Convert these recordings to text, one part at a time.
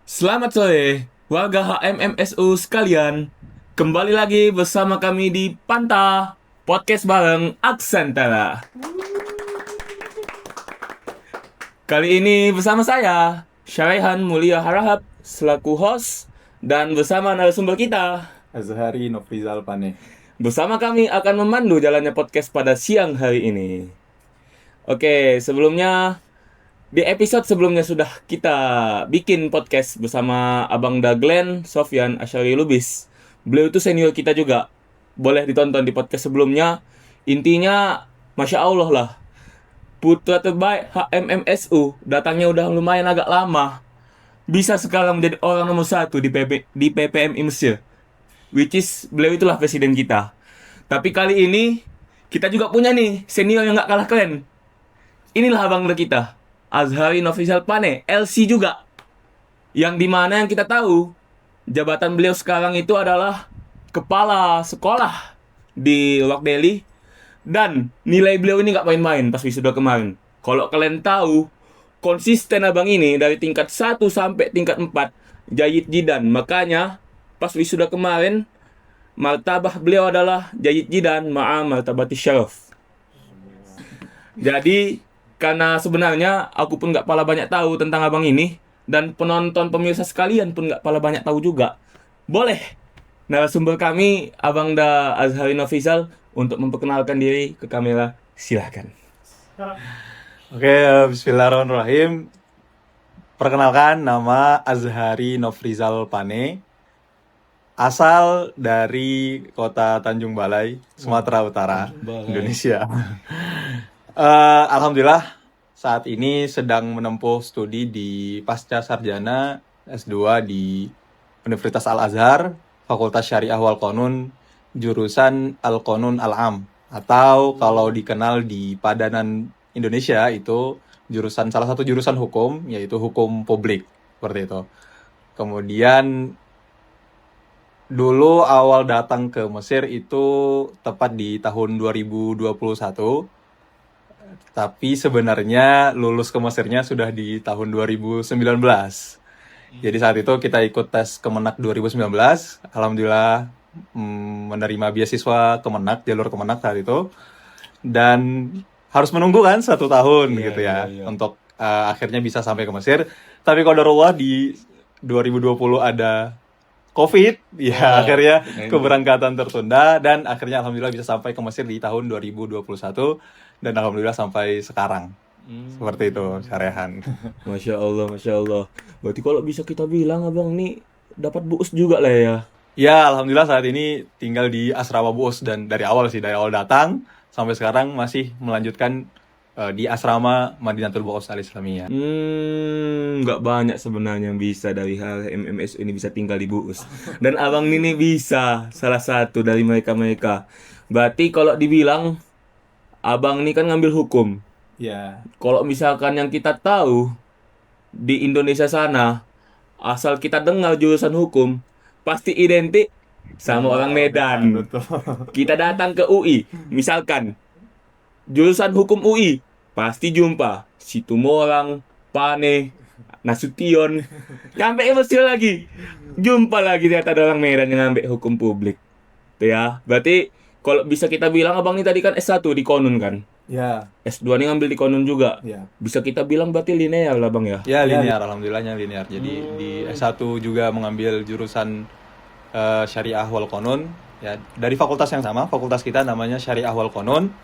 Selamat sore, warga HMMSU sekalian. Kembali lagi bersama kami di Panta, podcast bareng Aksentara. Kali ini bersama saya, Syaraihan Mulia Harahap, selaku host, dan bersama narasumber kita. Azhari Nofrizal Pane. Bersama kami akan memandu jalannya podcast pada siang hari ini. Oke, sebelumnya di episode sebelumnya sudah kita bikin podcast bersama Abang Daglen, Sofyan, Asyari Lubis. Beliau itu senior kita juga. Boleh ditonton di podcast sebelumnya. Intinya, Masya Allah lah. Putra terbaik HMMSU. Datangnya udah lumayan agak lama. Bisa sekarang menjadi orang nomor satu di PPMI Mesir. Which is, beliau itulah presiden kita. Tapi kali ini, kita juga punya nih, senior yang gak kalah keren. Inilah abang kita, Azhari Nofrizal Pane, LC juga. Yang dimana yang kita tahu, jabatan beliau sekarang itu adalah kepala sekolah di Wak Delhi. Dan nilai beliau ini nggak main-main pas wisuda kemarin. Kalau kalian tahu, konsisten abang ini dari tingkat 1 sampai tingkat 4 Jayid Jidan. Makanya pas wisuda kemarin, martabah beliau adalah Jayid Jidan ma'a martabati syaraf. Jadi, karena sebenarnya aku pun nggak pala banyak tahu tentang abang ini, dan penonton pemirsa sekalian pun nggak pala banyak tahu juga. Boleh narasumber kami, Abang Da Azhari Nofrizal, untuk memperkenalkan diri ke kamera. Silahkan. Oke, bismillahirrahmanirrahim. Perkenalkan, nama Azhari Nofrizal Pane. Asal dari kota Tanjung Balai, Sumatera Utara, Balai. Indonesia. Alhamdulillah, saat ini sedang menempuh studi di Pasca Sarjana S2 di Universitas Al-Azhar, Fakultas Syariah wal Qanun, jurusan Al-Qanun Al-Am. Atau kalau dikenal di padanan Indonesia itu salah satu jurusan hukum, yaitu hukum publik, seperti itu. Kemudian dulu awal datang ke Mesir itu tepat di tahun 2021. Tapi sebenarnya lulus ke Mesirnya sudah di tahun 2019. Jadi saat itu kita ikut tes Kemenak 2019. Alhamdulillah menerima beasiswa Kemenak, jalur Kemenak saat itu. Dan harus menunggu kan 1 tahun Iya, gitu iya, ya iya. untuk akhirnya bisa sampai ke Mesir. Tapi qadarullah di 2020 ada COVID, ya akhirnya keberangkatan tertunda dan akhirnya alhamdulillah bisa sampai ke Mesir di tahun 2021 dan alhamdulillah sampai sekarang. Seperti itu, Syarihan. Masya Allah, Masya Allah. Berarti kalau bisa kita bilang abang nih dapat buus juga lah ya. Ya, alhamdulillah saat ini tinggal di asrama Buus dan dari awal sih, dari awal datang sampai sekarang masih melanjutkan di asrama Madinatul Buus Al Islamiyah. Nggak banyak sebenarnya yang bisa dari hal MMS ini bisa tinggal di Buus. Dan abang ini bisa salah satu dari mereka-mereka. Berarti kalau dibilang abang ini kan ngambil hukum. Ya, Kalau misalkan yang kita tahu di Indonesia sana, asal kita dengar jurusan hukum, pasti identik sama orang Medan. betul. Kita datang ke UI, misalkan jurusan hukum UI, pasti jumpa Situmorang, Pane, Nasution, sampai Mesir lagi. Jumpa lagi ternyata ada orang Medan yang ngambil hukum publik. Tuh ya. Berarti kalau bisa kita bilang abang ini tadi kan S1 di Konun kan. Ya, S2 ini ngambil di Konun juga. ya. Bisa kita bilang berarti linear lah bang ya. Ya, linear, alhamdulillahnya linear. Jadi di S1 juga mengambil jurusan Syariah wal Qanun ya dari fakultas yang sama, fakultas kita namanya Syariah wal Qanun.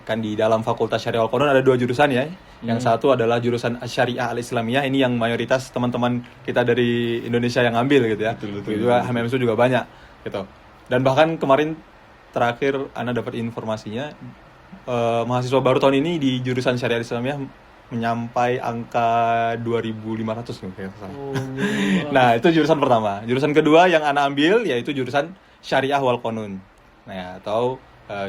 Kan di dalam fakultas Syariah wal Qanun ada 2 jurusan ya. Yang satu adalah jurusan Syariah Al-Islamiyah, ini yang mayoritas teman-teman kita dari Indonesia yang ambil gitu ya. Betul, Itu juga HMMSU juga banyak gitu. Dan bahkan kemarin terakhir Ana dapat informasinya mahasiswa baru tahun ini di jurusan Syariah Al-Islamiyah menyampai angka 2.500 nih kayak salah. Nah, itu jurusan pertama. Jurusan kedua yang Ana ambil yaitu jurusan Syariah wal Qanun. Nah, atau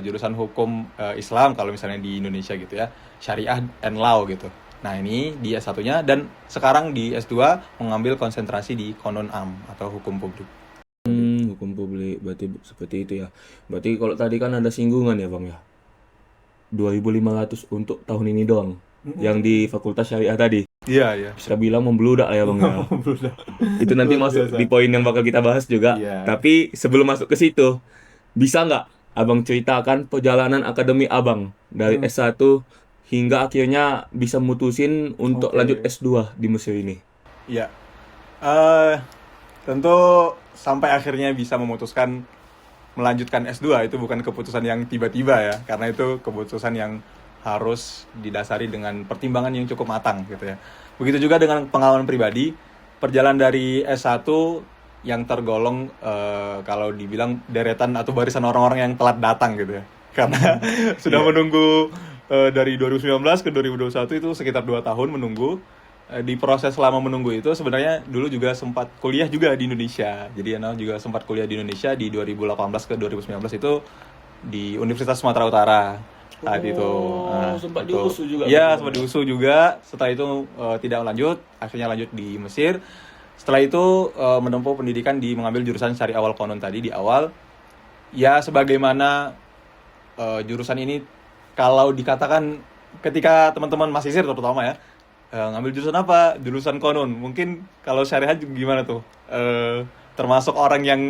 jurusan hukum Islam kalau misalnya di Indonesia gitu ya. Syariah and Law gitu. Nah, ini di S1-nya dan sekarang di S2 mengambil konsentrasi di Qanun Am atau hukum publik. Hukum publik berarti seperti itu ya. Berarti kalau tadi kan ada singgungan ya bang ya. 2.500 untuk tahun ini doang. Yang di Fakultas Syariah tadi. Iya. Bisa bilang membludak lah ya Bang ya. Itu nanti Luar masuk biasa. di poin yang bakal kita bahas juga. Iya. Tapi sebelum masuk ke situ, bisa nggak Abang ceritakan perjalanan akademi Abang dari S1 hingga akhirnya bisa mutusin untuk Oke. lanjut S2 di Mesir ini? Iya. Eh, Tentu sampai akhirnya bisa memutuskan melanjutkan S2 itu bukan keputusan yang tiba-tiba ya, karena itu keputusan yang harus didasari dengan pertimbangan yang cukup matang gitu ya. Begitu juga dengan pengalaman pribadi, perjalanan dari S1 yang tergolong kalau dibilang deretan atau barisan orang-orang yang telat datang gitu ya. Karena sudah menunggu dari 2019 ke 2021 itu sekitar 2 tahun menunggu. Di proses selama menunggu itu sebenarnya dulu juga sempat kuliah juga di Indonesia. Jadi Ana juga sempat kuliah di Indonesia di 2018 ke 2019 itu di Universitas Sumatera Utara saat itu. Sempat itu. diusu juga. Iya, sempat diusu juga. Setelah itu tidak lanjut, akhirnya lanjut di Mesir. Setelah itu menempuh pendidikan di mengambil jurusan Syariah Awal Qanun tadi di awal. Ya sebagaimana jurusan ini kalau dikatakan ketika teman-teman mahasiswa terutama ya, ngambil jurusan apa? Jurusan Qanun. Mungkin kalau syariah gimana tuh? Termasuk orang yang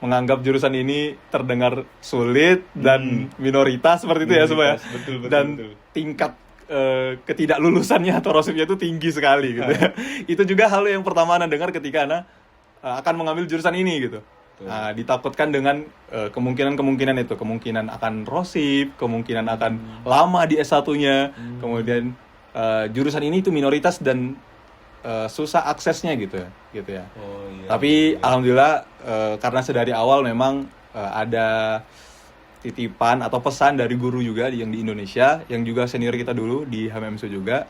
menganggap jurusan ini terdengar sulit dan minoritas seperti itu ya semua ya. Dan tingkat ketidaklulusannya atau rosipnya itu tinggi sekali gitu ya. Itu juga hal yang pertama Ana dengar ketika Ana akan mengambil jurusan ini gitu. Nah, ditakutkan dengan kemungkinan itu, kemungkinan akan rosip, kemungkinan akan lama di S1-nya, kemudian jurusan ini itu minoritas dan susah aksesnya gitu ya. Oh, iya. Tapi alhamdulillah karena sedari awal memang ada titipan atau pesan dari guru juga yang di Indonesia, yang juga senior kita dulu di HMMSU juga,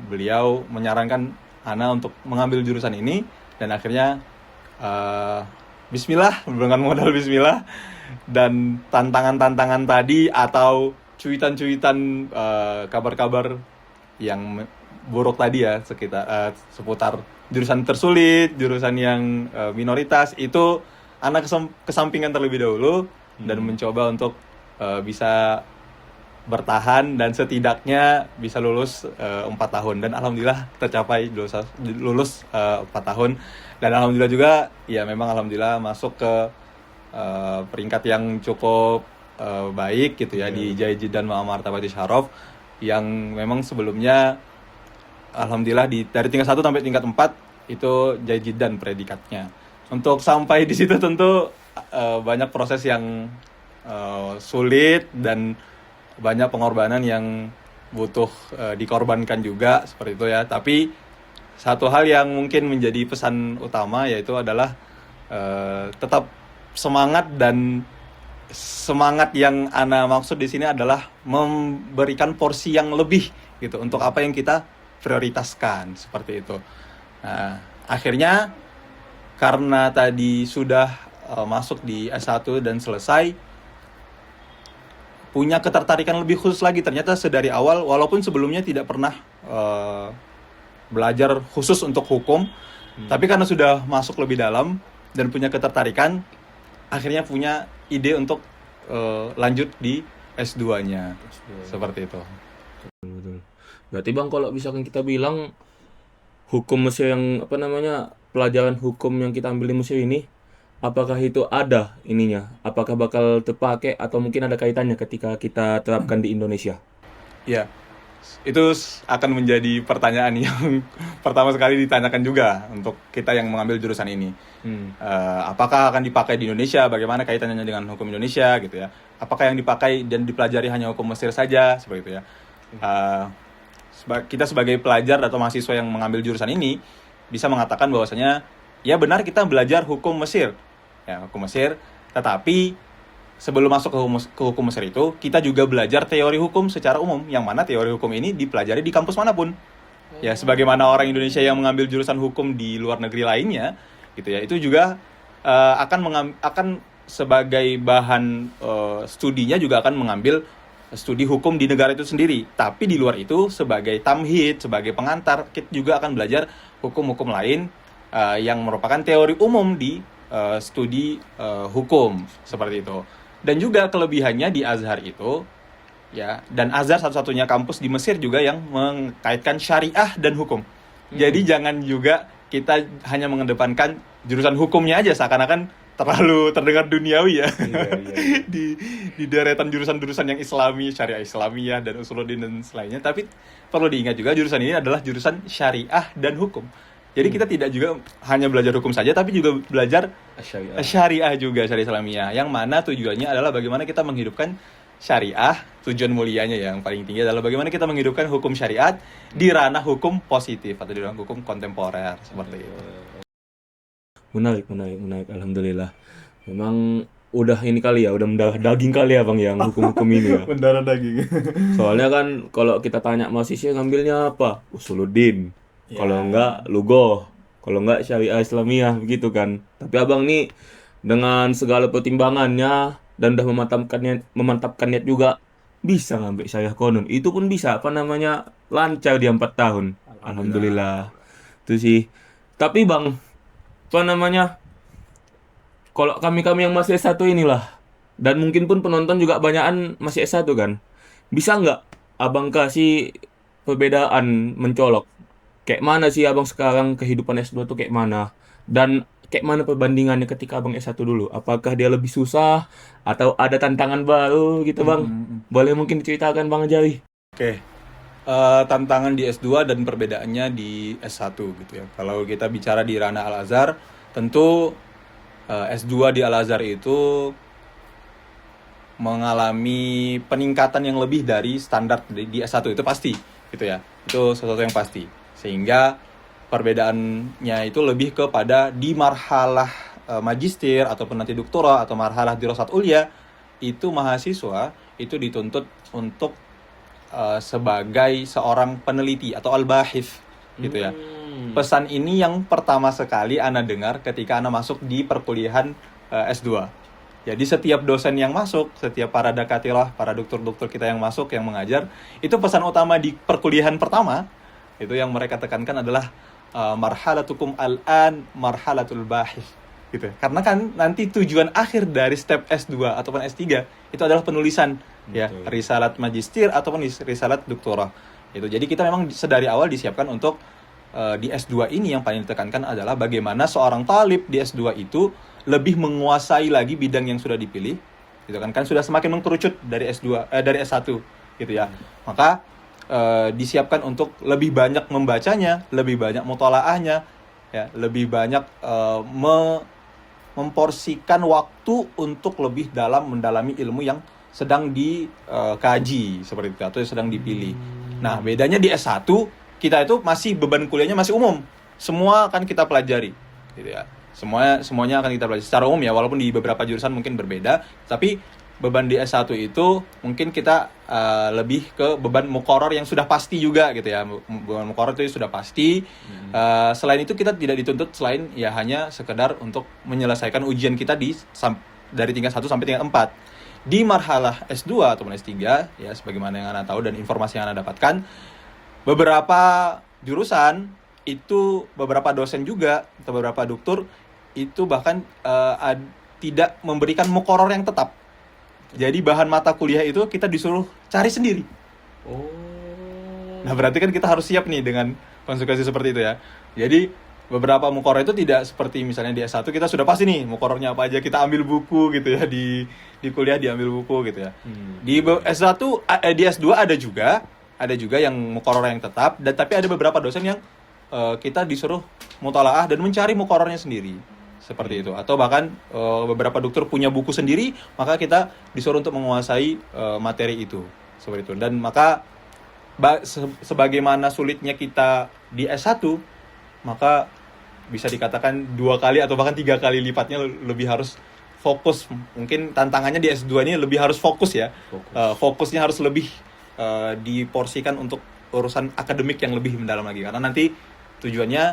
beliau menyarankan Ana untuk mengambil jurusan ini dan akhirnya Bismillah, dengan modal Bismillah dan tantangan-tantangan tadi atau cuitan-cuitan kabar-kabar yang buruk tadi ya seputar jurusan tersulit, jurusan yang minoritas itu anak kesampingan terlebih dahulu dan mencoba untuk bisa bertahan dan setidaknya bisa lulus 4 tahun dan alhamdulillah tercapai lulus 4 tahun dan alhamdulillah juga ya memang alhamdulillah masuk ke peringkat yang cukup baik gitu ya di Jaiji dan Martabati Syaraf yang memang sebelumnya alhamdulillah dari tingkat 1 sampai tingkat 4 itu Jaiji dan predikatnya. Untuk sampai di situ tentu banyak proses yang sulit dan banyak pengorbanan yang butuh dikorbankan juga seperti itu ya. Tapi satu hal yang mungkin menjadi pesan utama yaitu adalah tetap semangat dan semangat yang Ana maksud di sini adalah memberikan porsi yang lebih gitu untuk apa yang kita prioritaskan seperti itu. Nah, akhirnya karena tadi sudah masuk di S1 dan selesai punya ketertarikan lebih khusus lagi ternyata sedari awal walaupun sebelumnya tidak pernah belajar khusus untuk hukum tapi karena sudah masuk lebih dalam dan punya ketertarikan akhirnya punya ide untuk lanjut di S2-nya seperti itu. Betul. Berarti Bang kalau misalkan kita bilang hukum Mesir yang pelajaran hukum yang kita ambil di Mesir ini apakah itu ada ininya? Apakah bakal terpakai atau mungkin ada kaitannya ketika kita terapkan di Indonesia? Ya, itu akan menjadi pertanyaan yang pertama sekali ditanyakan juga untuk kita yang mengambil jurusan ini. Apakah akan dipakai di Indonesia? Bagaimana kaitannya dengan hukum Indonesia gitu ya? Apakah yang dipakai dan dipelajari hanya hukum Mesir saja seperti itu ya? Kita sebagai pelajar atau mahasiswa yang mengambil jurusan ini bisa mengatakan bahwasanya ya benar kita belajar hukum Mesir. Ya, hukum Mesir, tetapi sebelum masuk ke hukum Mesir itu, kita juga belajar teori hukum secara umum, yang mana teori hukum ini dipelajari di kampus manapun. Ya, sebagaimana orang Indonesia yang mengambil jurusan hukum di luar negeri lainnya, gitu ya, itu juga akan sebagai bahan studinya juga akan mengambil studi hukum di negara itu sendiri. Tapi di luar itu sebagai tamhid, sebagai pengantar, kita juga akan belajar hukum-hukum lain yang merupakan teori umum di studi hukum seperti itu. Dan juga kelebihannya di Azhar itu ya, dan Azhar satu-satunya kampus di Mesir juga yang mengkaitkan syariah dan hukum. Jadi jangan juga kita hanya mengedepankan jurusan hukumnya aja, seakan-akan terlalu terdengar duniawi ya. di deretan jurusan-jurusan yang Islami, syariah Islamiyah dan usuluddin dan selainnya. Tapi perlu diingat juga jurusan ini adalah jurusan syariah dan hukum. Jadi kita tidak juga hanya belajar hukum saja, tapi juga belajar syariah juga, syariah Islamiyah. Yang mana tujuannya adalah bagaimana kita menghidupkan syariah, tujuan mulianya yang paling tinggi adalah bagaimana kita menghidupkan hukum syariat di ranah hukum positif atau di ranah hukum kontemporer, seperti itu. Menarik. Alhamdulillah. Memang udah ini kali ya, udah mendarah daging kali ya Bang yang hukum-hukum ini ya. Mendarah daging. Soalnya kan kalau kita tanya mahasiswa ngambilnya apa? Usuluddin. Ya. Kalau enggak Lugoh. Kalau enggak syariah Islamiyah begitu kan. Tapi Abang nih dengan segala pertimbangannya dan udah memantapkan niat juga bisa ngambil syariah konon. Itu pun bisa lancar dia 4 tahun. Alhamdulillah. Itu sih. Tapi Bang, kalau kami yang masih S1 inilah, dan mungkin pun penonton juga banyakan masih S1 kan, bisa nggak Abang kasih perbedaan mencolok? Kayak mana sih Abang sekarang kehidupan S2 tuh kayak mana? Dan kayak mana perbandingannya ketika Abang S1 dulu? Apakah dia lebih susah? Atau ada tantangan baru gitu Bang? Boleh mungkin diceritakan Bang Jari? Oke. Tantangan di S2 dan perbedaannya di S1 gitu ya. Kalau kita bicara di ranah Al-Azhar, tentu S2 di Al-Azhar itu mengalami peningkatan yang lebih dari standar di S1 itu pasti gitu ya. Itu sesuatu yang pasti. Sehingga perbedaannya itu lebih kepada di marhalah magister ataupun nanti doktora atau marhalah dirasat ulia, itu mahasiswa itu dituntut untuk sebagai seorang peneliti atau al-bahith gitu ya. Pesan ini yang pertama sekali Ana dengar ketika Ana masuk di perkuliahan S2. Jadi setiap dosen yang masuk, setiap para dakatilah, para dokter-dokter kita yang masuk, yang mengajar, itu pesan utama di perkuliahan pertama, itu yang mereka tekankan adalah marhalatukum al-an marhalatul bahith gitu. Karena kan nanti tujuan akhir dari step S2 ataupun S3 itu adalah penulisan ya, risalat magister ataupun risalat doktora. Itu. Jadi kita memang sedari awal disiapkan untuk di S2 ini yang paling ditekankan adalah bagaimana seorang talib di S2 itu lebih menguasai lagi bidang yang sudah dipilih. Gitu kan sudah semakin mengkerucut dari S2 dari S1 gitu ya. Maka disiapkan untuk lebih banyak membacanya, lebih banyak mutolaahnya ya, lebih banyak memporsikan waktu untuk lebih dalam mendalami ilmu yang sedang dikaji seperti itu atau sedang dipilih. Nah, bedanya di S1 kita itu masih beban kuliahnya masih umum. Semua akan kita pelajari gitu ya. Semuanya akan kita pelajari secara umum ya, walaupun di beberapa jurusan mungkin berbeda, tapi beban di S1 itu mungkin kita lebih ke beban muqarrar yang sudah pasti juga gitu ya. Beban muqarrar itu sudah pasti. Selain itu kita tidak dituntut selain ya hanya sekedar untuk menyelesaikan ujian kita dari tingkat 1 sampai tingkat 4. Di marhalah S2 ataupun S3 ya, sebagaimana yang Anda tahu dan informasi yang Anda dapatkan, beberapa jurusan itu beberapa dosen juga atau beberapa doktor itu bahkan tidak memberikan muqarrar yang tetap. Jadi bahan mata kuliah itu kita disuruh cari sendiri. Nah, berarti kan kita harus siap nih dengan konsekuensi seperti itu ya. Jadi beberapa muqarrar itu tidak seperti misalnya di S1 kita sudah pasti nih muqarrarnya apa aja, kita ambil buku gitu ya, di kuliah diambil buku gitu ya. Di S1 di S2 ada juga yang muqarrar yang tetap, dan tapi ada beberapa dosen yang kita disuruh mutalaah dan mencari muqarrarnya sendiri. Seperti itu. Atau bahkan beberapa dokter punya buku sendiri, maka kita disuruh untuk menguasai materi itu. Seperti itu. Dan maka sebagaimana sulitnya kita di S1, maka bisa dikatakan 2 kali atau bahkan 3 kali lipatnya lebih harus fokus. Mungkin tantangannya di S2 ini lebih harus fokus ya. Fokusnya harus lebih diporsikan untuk urusan akademik yang lebih mendalam lagi. Karena nanti tujuannya,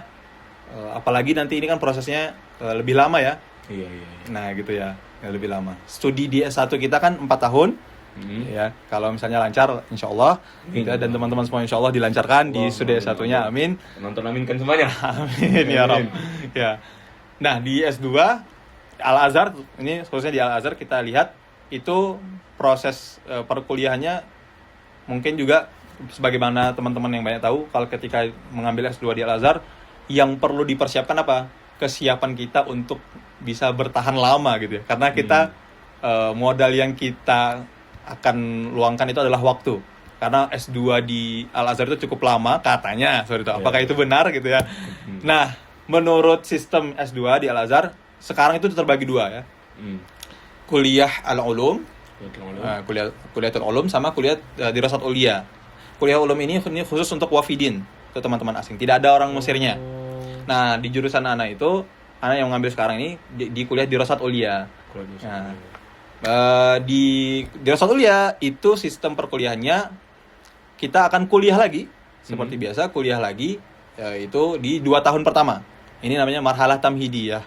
apalagi nanti ini kan prosesnya lebih lama ya. Iya. Nah gitu ya, lebih lama. Studi di S1 kita kan 4 tahun. Ya, kalau misalnya lancar, insya Allah kita dan teman-teman semua insya Allah dilancarkan di studi S1-nya, amin. Nonton aminkan semuanya. Amin ya Rob. Ya. Nah di S2 Al-Azhar, ini khususnya di Al-Azhar kita lihat itu proses perkuliahannya mungkin juga sebagaimana teman-teman yang banyak tahu, kalau ketika mengambil S2 di Al-Azhar, yang perlu dipersiapkan apa? Kesiapan kita untuk bisa bertahan lama gitu ya. Karena kita modal yang kita akan luangkan itu adalah waktu. Karena S2 di Al-Azhar itu cukup lama katanya, apakah itu benar gitu ya. Nah, menurut sistem S2 di Al-Azhar sekarang itu terbagi dua ya. Kuliah Al-Ulum, kuliah Ulum sama kuliah Dirasat Ulia. Kuliah Ulum ini khusus untuk wafidin, untuk teman-teman asing. Tidak ada orang Mesirnya. Nah, di jurusan Ana itu, Ana yang mengambil sekarang ini di kuliah Dirasat Ulia. Nah, di Dirasat Ulia itu sistem perkuliahannya kita akan kuliah lagi seperti biasa, kuliah lagi itu di 2 tahun pertama. Ini namanya marhalah tamhidiyah.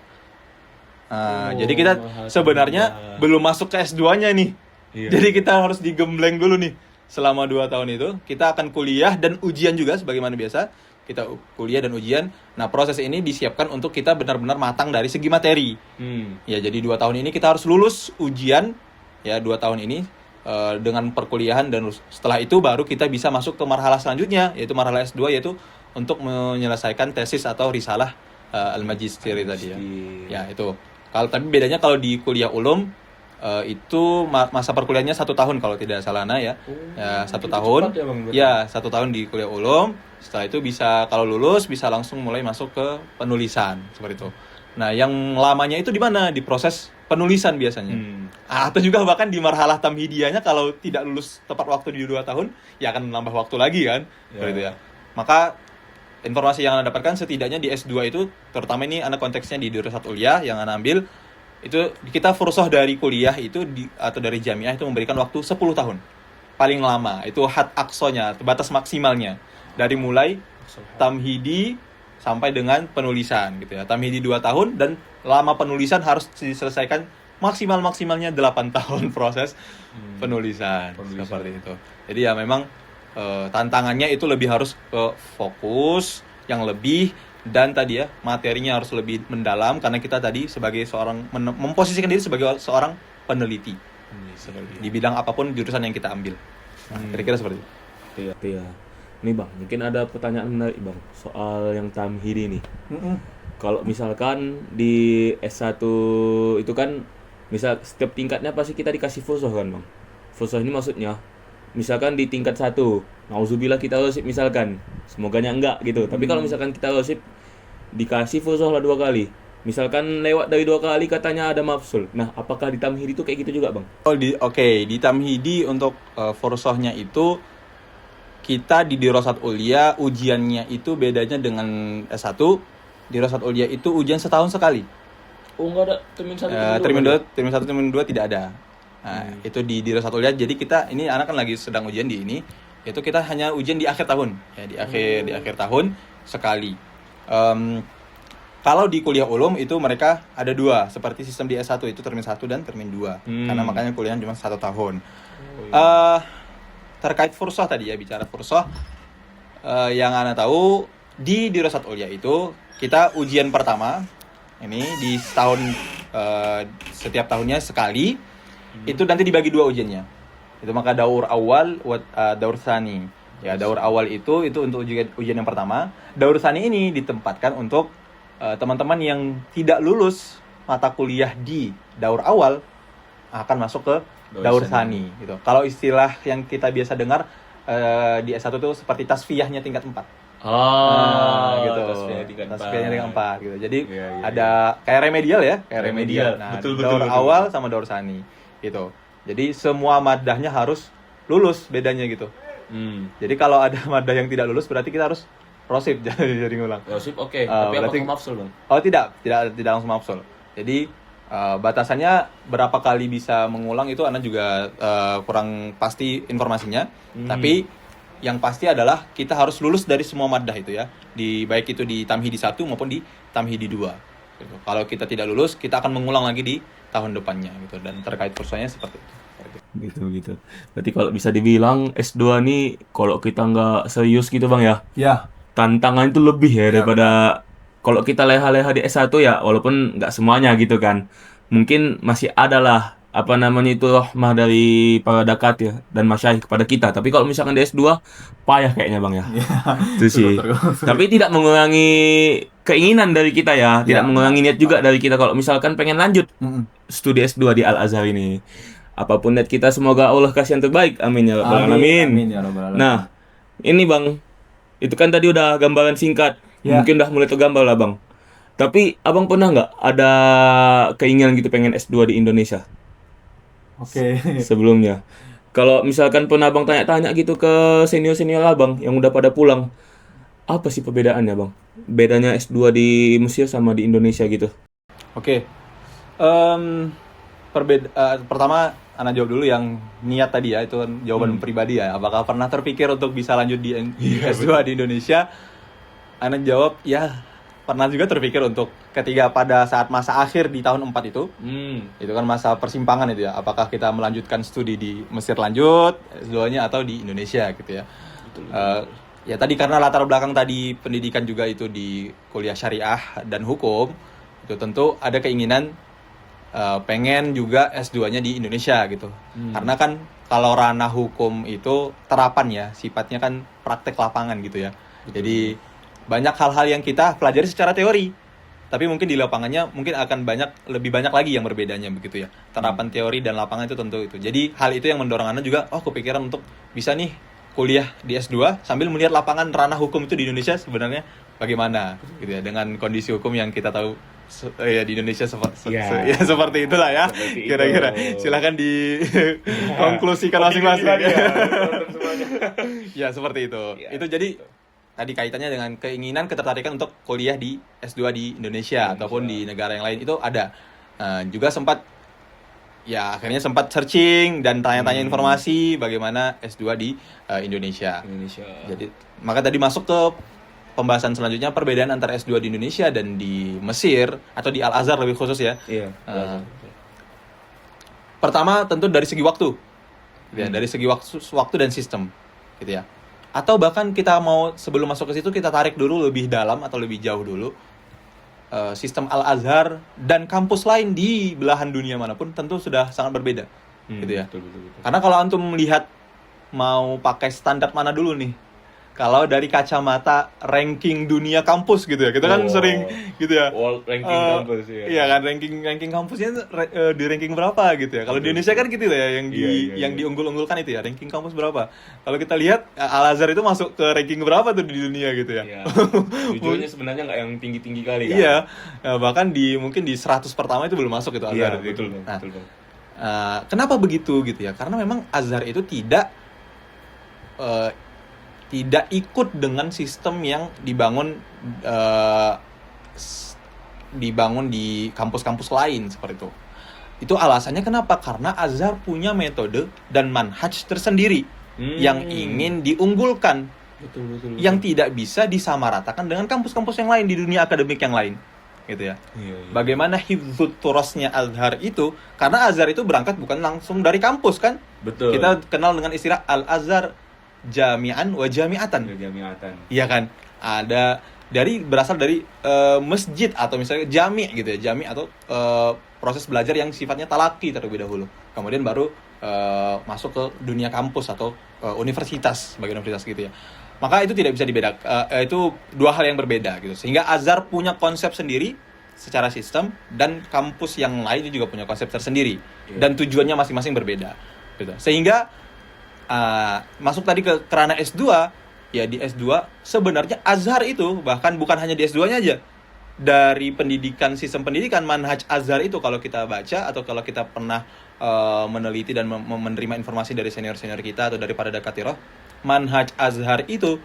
Jadi kita sebenarnya belum masuk ke S2-nya nih. Iya. Jadi kita harus digembleng dulu nih. Selama 2 tahun itu kita akan kuliah dan ujian juga sebagaimana biasa. Kita kuliah dan ujian. Nah, proses ini disiapkan untuk kita benar-benar matang dari segi materi. Ya, jadi 2 tahun ini kita harus lulus ujian ya 2 tahun ini dengan perkuliahan, dan setelah itu baru kita bisa masuk ke marhalah selanjutnya, yaitu marhalah S2, yaitu untuk menyelesaikan tesis atau risalah al-magister tadi ya. Ya, itu. Tapi bedanya kalau di kuliah ulum itu masa perkuliahannya 1 tahun kalau tidak salah ya. Ya, 1 tahun. Ya, 1 tahun di kuliah ulum. Setelah itu bisa, kalau lulus bisa langsung mulai masuk ke penulisan seperti itu. Nah, yang lamanya itu di mana? Di proses penulisan biasanya. Atau juga bahkan di marhalah tamhidiyahnya, kalau tidak lulus tepat waktu di 2 tahun, ya akan menambah waktu lagi kan. Seperti itu ya. Maka informasi yang Anda dapatkan setidaknya di S2 itu, terutama ini Anda konteksnya di Dirasat Ulia yang Anda ambil, itu kita fursoh dari kuliah itu atau dari jamiah itu memberikan waktu 10 tahun. Paling lama, itu had aqsonya, batas maksimalnya. Dari mulai tamhidi sampai dengan penulisan gitu ya. Tamhidi 2 tahun dan lama penulisan harus diselesaikan maksimalnya 8 tahun proses penulisan. Seperti itu. Jadi ya memang tantangannya itu lebih harus ke fokus yang lebih, dan tadi ya materinya harus lebih mendalam karena kita tadi sebagai seorang memposisikan diri sebagai seorang peneliti di bidang apapun jurusan yang kita ambil. Kira-kira seperti itu. Iya. Nih Bang, mungkin ada pertanyaan menarik Bang soal yang tamhidi nih. Kalau misalkan di S1 itu kan, misal setiap tingkatnya pasti kita dikasih fursoh kan Bang. Fursoh ini maksudnya misalkan di tingkat 1, nauzubillah kita rosip misalkan, semoganya enggak gitu. Tapi kalau misalkan kita rosip dikasih fursoh lah 2 kali. Misalkan lewat dari 2 kali katanya ada mafsul. Nah, apakah di tamhidi itu kayak gitu juga Bang? Di tamhidi untuk fursohnya itu kita di Dirasat Ulia ujiannya itu bedanya dengan S1. Dirasat Ulia itu ujian setahun sekali. Oh, enggak ada termin 1 termin 1 termin 2 tidak ada. Nah, itu di Dirasat Ulia. Jadi kita ini anak kan lagi sedang ujian di ini. Itu kita hanya ujian di akhir tahun. Ya, di akhir tahun sekali. Kalau di kuliah ulum itu mereka ada 2, seperti sistem di S1 itu termin 1 dan termin 2. Karena makanya kuliah cuma 1 tahun. Terkait fursoh tadi ya, bicara fursoh, yang Ana tahu di Dirasat Ulia itu kita ujian pertama ini di setahun, setiap tahunnya sekali, itu nanti dibagi 2 ujiannya. Itu maka daur awal, daur tsani. Ya, daur awal itu untuk ujian yang pertama. Daur tsani ini ditempatkan untuk teman-teman yang tidak lulus mata kuliah di daur awal akan masuk ke daur tsani gitu. Kalau istilah yang kita biasa dengar di S1 itu seperti tasfiyahnya tingkat 4. Gitu. Tasfiyahnya tingkat 4 gitu. Jadi ada kayak remedial ya, Nah, betul, daur awal sama daur tsani gitu. Jadi semua maddahnya harus lulus, bedanya gitu. Jadi kalau ada maddah yang tidak lulus berarti kita harus rosip jadi ngulang. Rosip oke. Tapi berarti, apakah mafsul Bang? Oh tidak langsung mafsul. Jadi batasannya berapa kali bisa mengulang itu Anda juga kurang pasti informasinya. Tapi yang pasti adalah kita harus lulus dari semua maddah itu ya. Baik itu di tamhidi 1 maupun di tamhidi 2. Gitu. Kalau kita tidak lulus, kita akan mengulang lagi di tahun depannya gitu. Dan terkait fursohnya seperti itu. Gitu. Berarti kalau bisa dibilang S2 nih kalau kita nggak serius gitu Bang ya. Ya. Tantangan itu lebih ya daripada kalau kita leha-leha di S1 ya, walaupun nggak semuanya gitu kan. Mungkin masih ada lah apa namanya itu rahmah dari para dakat ya dan masyayikh kepada kita. Tapi kalau misalkan di S2 payah kayaknya Bang ya. Itu sih. Tapi tidak mengurangi keinginan dari kita ya, tidak Ya, mengurangi niat juga dari kita kalau misalkan pengen lanjut studi S2 di Al Azhar ini. Apapun niat kita semoga Allah kasih yang terbaik. Amin ya rabbal alamin. Amin ya rabbal alamin. Nah, ini Bang, itu kan tadi udah gambaran singkat. Ya. Mungkin udah mulai tergambar lah Bang. Tapi Abang pernah nggak ada keinginan gitu pengen S2 di Indonesia Oke. sebelumnya? Kalau misalkan pernah Abang tanya-tanya gitu ke senior-senior Abang yang udah pada pulang, apa sih perbedaannya Bang? Bedanya S2 di Mesir sama di Indonesia gitu? Oke. Pertama Ana jawab dulu yang niat tadi ya, itu kan jawaban pribadi ya. Apakah pernah terpikir untuk bisa lanjut di S2 di Indonesia? Ana jawab ya, pernah juga terpikir untuk ketika pada saat masa akhir di tahun 4 itu kan masa persimpangan itu ya. Apakah kita melanjutkan studi di Mesir lanjut S2-nya atau di Indonesia gitu ya. Ya tadi karena latar belakang tadi pendidikan juga itu di kuliah syariah dan hukum, itu tentu ada keinginan pengen juga S2-nya di Indonesia gitu. Karena kan kalau ranah hukum itu terapan ya, sifatnya kan praktek lapangan gitu ya. Jadi banyak hal-hal yang kita pelajari secara teori, tapi mungkin di lapangannya mungkin akan lebih banyak lagi yang berbedanya begitu ya. Terapan teori dan lapangan itu tentu itu. Jadi hal itu yang mendorong Anda juga, kepikiran untuk bisa nih kuliah di S2 sambil melihat lapangan ranah hukum itu di Indonesia sebenarnya bagaimana gitu ya, dengan kondisi hukum yang kita tahu ya di Indonesia ya, seperti itulah ya. Seperti Kira-kira itu. silakan dikonklusikan masing-masing. Ya seperti itu. Ya, Itu jadi tadi kaitannya dengan keinginan ketertarikan untuk kuliah di S2 di Indonesia ataupun di negara yang lain itu ada. Juga sempat akhirnya sempat searching dan tanya-tanya informasi bagaimana S2 di Indonesia. Jadi maka tadi masuk ke pembahasan selanjutnya, perbedaan antara S2 di Indonesia dan di Mesir atau di Al Azhar lebih khusus ya. Iya. Pertama tentu dari segi waktu, gitu ya, dari segi waktu dan sistem, gitu ya. Atau bahkan kita mau sebelum masuk ke situ kita tarik dulu lebih dalam atau lebih jauh dulu, sistem Al Azhar dan kampus lain di belahan dunia manapun tentu sudah sangat berbeda, gitu ya. Betul. Karena kalau antum melihat mau pakai standar mana dulu nih? Kalau dari kacamata ranking dunia kampus gitu ya, kita kan sering gitu ya. World ranking kampus ya. Iya kan, ranking kampusnya di ranking berapa gitu ya. Kalau di Indonesia kan gitu ya, yang diunggul-unggulkan itu ya, ranking kampus berapa. Kalau kita lihat Al Azhar itu masuk ke ranking berapa tuh di dunia gitu ya. Iya. Tujuannya sebenarnya nggak yang tinggi-tinggi kali kan. Iya, bahkan mungkin di 100 pertama itu belum masuk itu Azhar. Iya, betul. Nah, kenapa begitu gitu ya? Karena memang Azhar itu tidak ikut dengan sistem yang dibangun di kampus-kampus lain seperti itu. Itu alasannya kenapa? Karena Azhar punya metode dan manhaj tersendiri yang ingin diunggulkan, Betul. yang tidak bisa disamaratakan dengan kampus-kampus yang lain di dunia akademik yang lain, gitu ya. Iya. Bagaimana hifdzut turasnya Azhar itu? Karena Azhar itu berangkat bukan langsung dari kampus kan? Betul. Kita kenal dengan istilah Al Azhar jami'an wa jami'atan. Jamiatan. Iya kan? Berasal dari masjid atau misalnya jami' gitu ya. Jami' atau proses belajar yang sifatnya talaki terlebih dahulu. Kemudian baru masuk ke dunia kampus atau universitas, sebagai universitas gitu ya. Maka itu tidak bisa dibedakan. Itu dua hal yang berbeda gitu. Sehingga Azhar punya konsep sendiri secara sistem, dan kampus yang lain juga punya konsep tersendiri. Dan tujuannya masing-masing berbeda gitu. Sehingga masuk tadi ke kerana S2, ya di S2 sebenarnya Azhar itu bahkan bukan hanya di S2-nya aja. Dari sistem pendidikan manhaj Azhar itu kalau kita baca atau kalau kita pernah meneliti dan menerima informasi dari senior-senior kita atau dari para dakatirah, manhaj Azhar itu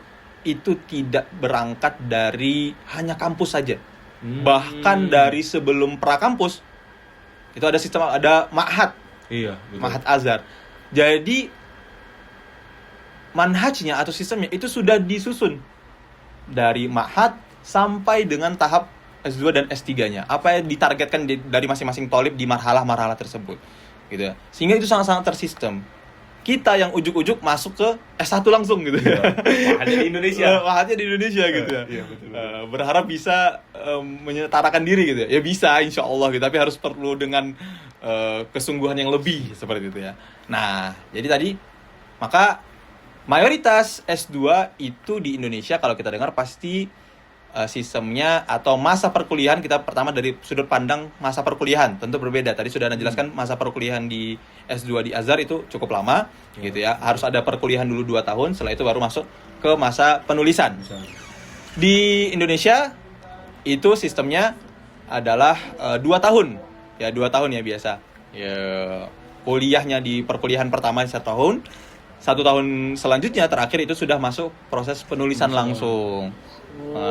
tidak berangkat dari hanya kampus saja. Bahkan dari sebelum prakampus itu ada ma'had. Iya, betul. Ma'had Azhar. Jadi manhajnya atau sistemnya itu sudah disusun dari ma'had sampai dengan tahap S2 dan S3-nya. Apa yang ditargetkan dari masing-masing thalib di marhalah-marhalah tersebut, gitu ya. Sehingga itu sangat-sangat tersistem. kita yang ujuk-ujuk masuk ke S1 langsung gitu ya. Hanya di Indonesia. Hanya di Indonesia gitu ya. Iya, betul. Berharap bisa menyetarakan diri gitu ya. Ya bisa insya Allah gitu, tapi harus perlu dengan kesungguhan yang lebih seperti itu ya. Nah, jadi tadi maka mayoritas S2 itu di Indonesia kalau kita dengar pasti sistemnya atau masa perkuliahan, kita pertama dari sudut pandang masa perkuliahan tentu berbeda. Tadi sudah Anda jelaskan masa perkuliahan di S2 di Azhar itu cukup lama gitu ya. Harus ada perkuliahan dulu 2 tahun, setelah itu baru masuk ke masa penulisan. Di Indonesia itu sistemnya adalah 2 tahun. Ya 2 tahun ya biasa. Ya kuliahnya di perkuliahan pertama 1 tahun. 1 tahun selanjutnya terakhir itu sudah masuk proses penulisan langsung.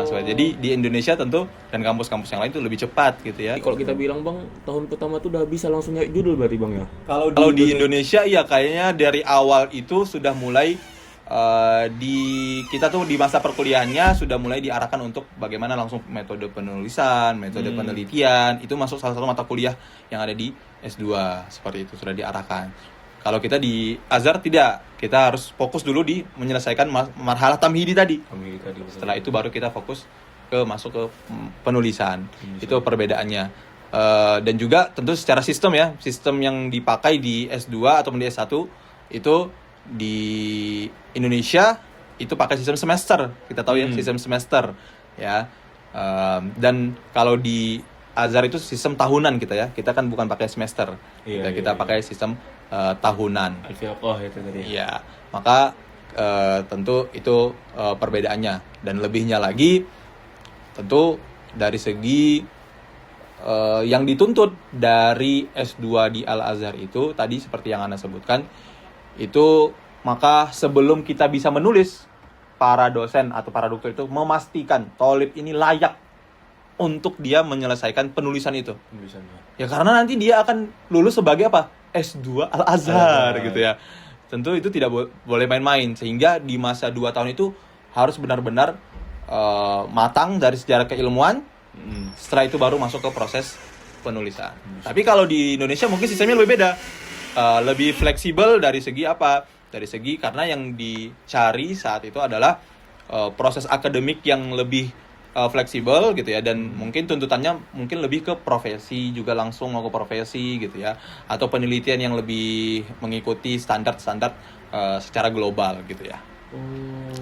Jadi di Indonesia tentu dan kampus-kampus yang lain itu lebih cepat gitu ya. Kalau kita bilang Bang, tahun pertama tuh udah bisa langsung nyari judul berarti Bang ya? Kalau di Indonesia ya kayaknya dari awal itu sudah mulai kita tuh di masa perkuliahannya sudah mulai diarahkan untuk bagaimana langsung metode penulisan, metode penelitian, itu masuk salah satu mata kuliah yang ada di S2 seperti itu sudah diarahkan. Kalau kita di Azhar tidak, kita harus fokus dulu di menyelesaikan marhalah tamhidi tadi. Setelah itu baru kita fokus masuk ke penulisan. Itu perbedaannya. Dan juga tentu secara sistem ya, sistem yang dipakai di S2 atau di S1 itu di Indonesia itu pakai sistem semester. Kita tahu ya sistem semester ya. Dan kalau di Azhar itu sistem tahunan kita ya. Kita kan bukan pakai semester. Kita pakai sistem tahunan. Al-Fiqh itu tadi. Iya, maka tentu itu perbedaannya, dan lebihnya lagi tentu dari segi yang dituntut dari S2 di Al-Azhar itu tadi seperti yang Anda sebutkan itu, maka sebelum kita bisa menulis, para dosen atau para dokter itu memastikan thalib ini layak untuk dia menyelesaikan penulisan itu. Ya karena nanti dia akan lulus sebagai apa? S2 Al-Azhar gitu ya. Tentu itu tidak boleh main-main, sehingga di masa 2 tahun itu harus benar-benar matang dari sejarah keilmuan. Setelah itu baru masuk ke proses penulisan. Tapi kalau di Indonesia mungkin sistemnya lebih beda. Lebih fleksibel dari segi apa? Dari segi karena yang dicari saat itu adalah proses akademik yang lebih fleksibel gitu ya, dan mungkin tuntutannya mungkin lebih ke profesi juga, langsung mau ke profesi gitu ya, atau penelitian yang lebih mengikuti standar-standar secara global gitu ya.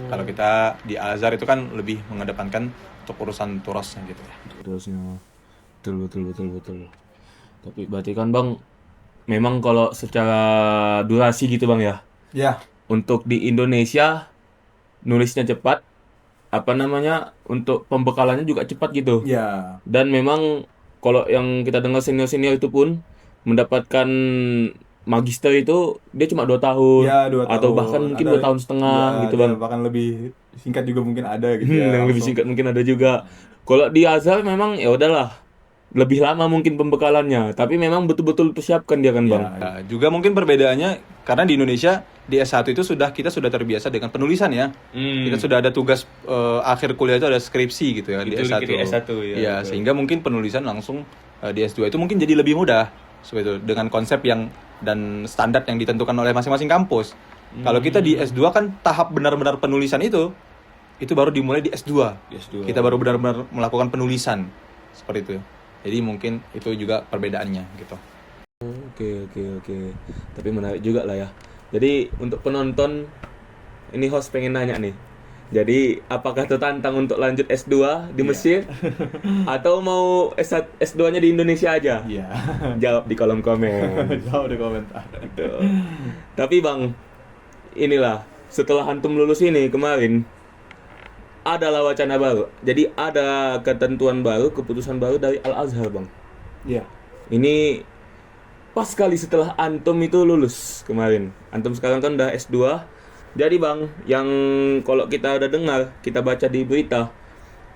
Kalau kita di Azhar itu kan lebih mengedepankan untuk urusan turasnya gitu ya. Terusnya betul. Tapi berarti kan Bang, memang kalau secara durasi gitu Bang ya. Ya. Untuk di Indonesia nulisnya cepat, untuk pembekalannya juga cepat gitu. Ya. Dan memang kalau yang kita dengar senior-senior itu pun mendapatkan magister itu dia cuma 2 tahun, Ya, 2 atau tahun. bahkan mungkin 2 tahun setengah gitu Bang. Bahkan lebih singkat juga mungkin ada gitu ya. Yang lebih singkat mungkin ada juga. Kalau di Azhar memang ya udahlah, lebih lama mungkin pembekalannya, tapi memang betul-betul persiapkan dia kan Bang. Ya, juga mungkin perbedaannya karena di Indonesia di S1 itu kita sudah terbiasa dengan penulisan ya. Kita sudah ada tugas akhir kuliah itu ada skripsi gitu ya. Di S1. Di S1 ya, sehingga mungkin penulisan langsung di S2 itu mungkin jadi lebih mudah seperti itu, dengan konsep yang dan standar yang ditentukan oleh masing-masing kampus. Kalau kita di S2 kan tahap benar-benar penulisan itu baru dimulai di S2. Kita baru benar-benar melakukan penulisan seperti itu. Jadi mungkin itu juga perbedaannya gitu. Oke. Tapi menarik juga lah ya. Jadi untuk penonton, ini host pengen nanya nih. Jadi apakah tertantang untuk lanjut S2 di Mesir atau mau S2-nya di Indonesia aja? Iya. Jawab di kolom komen. Jawab di komentar. Gitu. Tapi Bang, inilah setelah antum lulus ini kemarin adalah wacana baru. Jadi ada ketentuan baru, keputusan baru dari Al-Azhar Bang. Iya. Ini pas sekali setelah antum itu lulus kemarin. Antum sekarang kan udah S2. Jadi Bang, yang kalau kita udah dengar, kita baca di berita,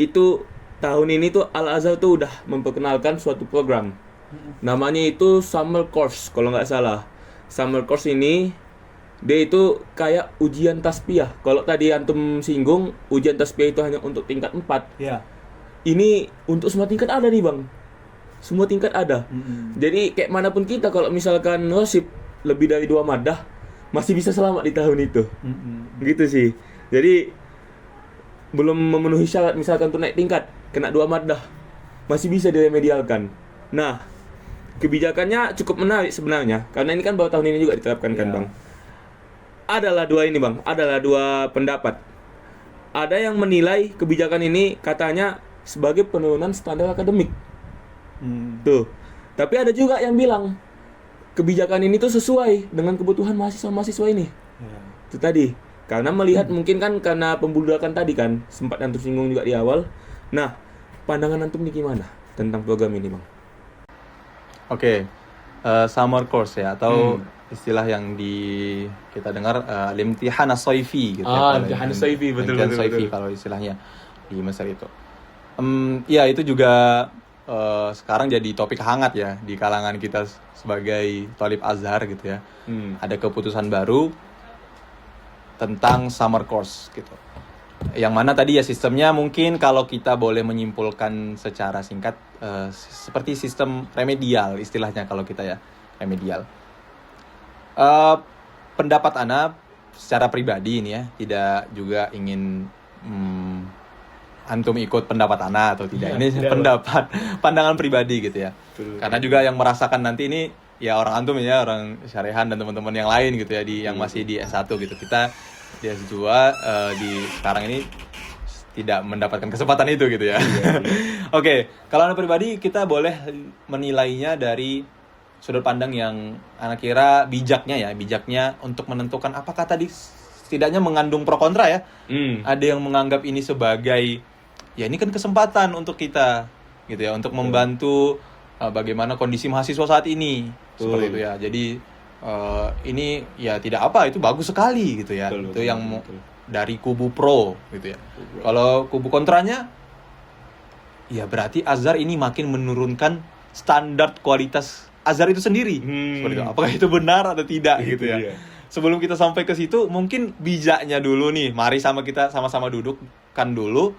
itu tahun ini tuh Al-Azhar tuh udah memperkenalkan suatu program. Namanya itu Summer Course kalau nggak salah. Summer Course ini dia itu kayak ujian tasbih. Kalau tadi antum singgung ujian tasbih itu hanya untuk tingkat 4. Iya. Ini untuk semua tingkat ada nih Bang. Semua tingkat ada. Jadi kayak manapun kita, kalau misalkan nasib lebih dari 2 madah, masih bisa selamat di tahun itu. Mm-mm. Gitu sih. Jadi belum memenuhi syarat misalkan untuk naik tingkat, kena 2 maddah, masih bisa diremedialkan. Nah, kebijakannya cukup menarik sebenarnya, karena ini kan baru tahun ini juga diterapkan kan Iya. Bang. Adalah dua ini Bang, adalah dua pendapat. Ada yang menilai kebijakan ini katanya sebagai penurunan standar akademik. Hmm. Tuh. Tapi ada juga yang bilang kebijakan ini tuh sesuai dengan kebutuhan mahasiswa-mahasiswa ini. Ya. Itu tadi. Karena melihat mungkin kan karena pembudakan tadi kan, sempat antum singgung juga di awal. Nah, pandangan antum ini gimana tentang program ini, Bang? Oke, summer course ya, atau istilah yang kita dengar al-imtihan as-saifi gitu ya. Imtihan as-saifi, betul, Imtihan betul, as-saifi betul. kalau istilahnya di Mesir itu. Ya itu juga sekarang jadi topik hangat ya di kalangan kita sebagai Thalib Azhar gitu ya. Ada keputusan baru tentang summer course gitu. Yang mana tadi ya sistemnya mungkin kalau kita boleh menyimpulkan secara singkat seperti sistem remedial istilahnya kalau kita ya, remedial. Pendapat Ana secara pribadi ini ya, tidak juga ingin antum ikut pendapat Ana atau tidak. Ini pendapat pandangan pribadi gitu ya. Karena juga yang merasakan nanti ini ya orang antum ya, orang Syarihan dan teman-teman yang lain gitu ya, yang masih di S1 gitu. Kita di S2 di sekarang ini tidak mendapatkan kesempatan itu gitu ya. Oke, kalau Ana pribadi kita boleh menilainya dari sudut pandang yang anak kira bijaknya untuk menentukan apakah tadi setidaknya mengandung pro kontra ya. Ada yang menganggap ini sebagai ya ini kan kesempatan untuk kita gitu ya, untuk membantu bagaimana kondisi mahasiswa saat ini seperti itu ya. Jadi ini ya tidak apa, itu bagus sekali gitu ya. Itu yang dari kubu pro gitu ya. Kalau kubu kontranya ya berarti Azhar ini makin menurunkan standar kualitas Azhar itu sendiri. Seperti itu. Apakah itu benar atau tidak gitu ya. Iya. Sebelum kita sampai ke situ, mungkin bijaknya dulu nih. Mari kita sama-sama dudukkan dulu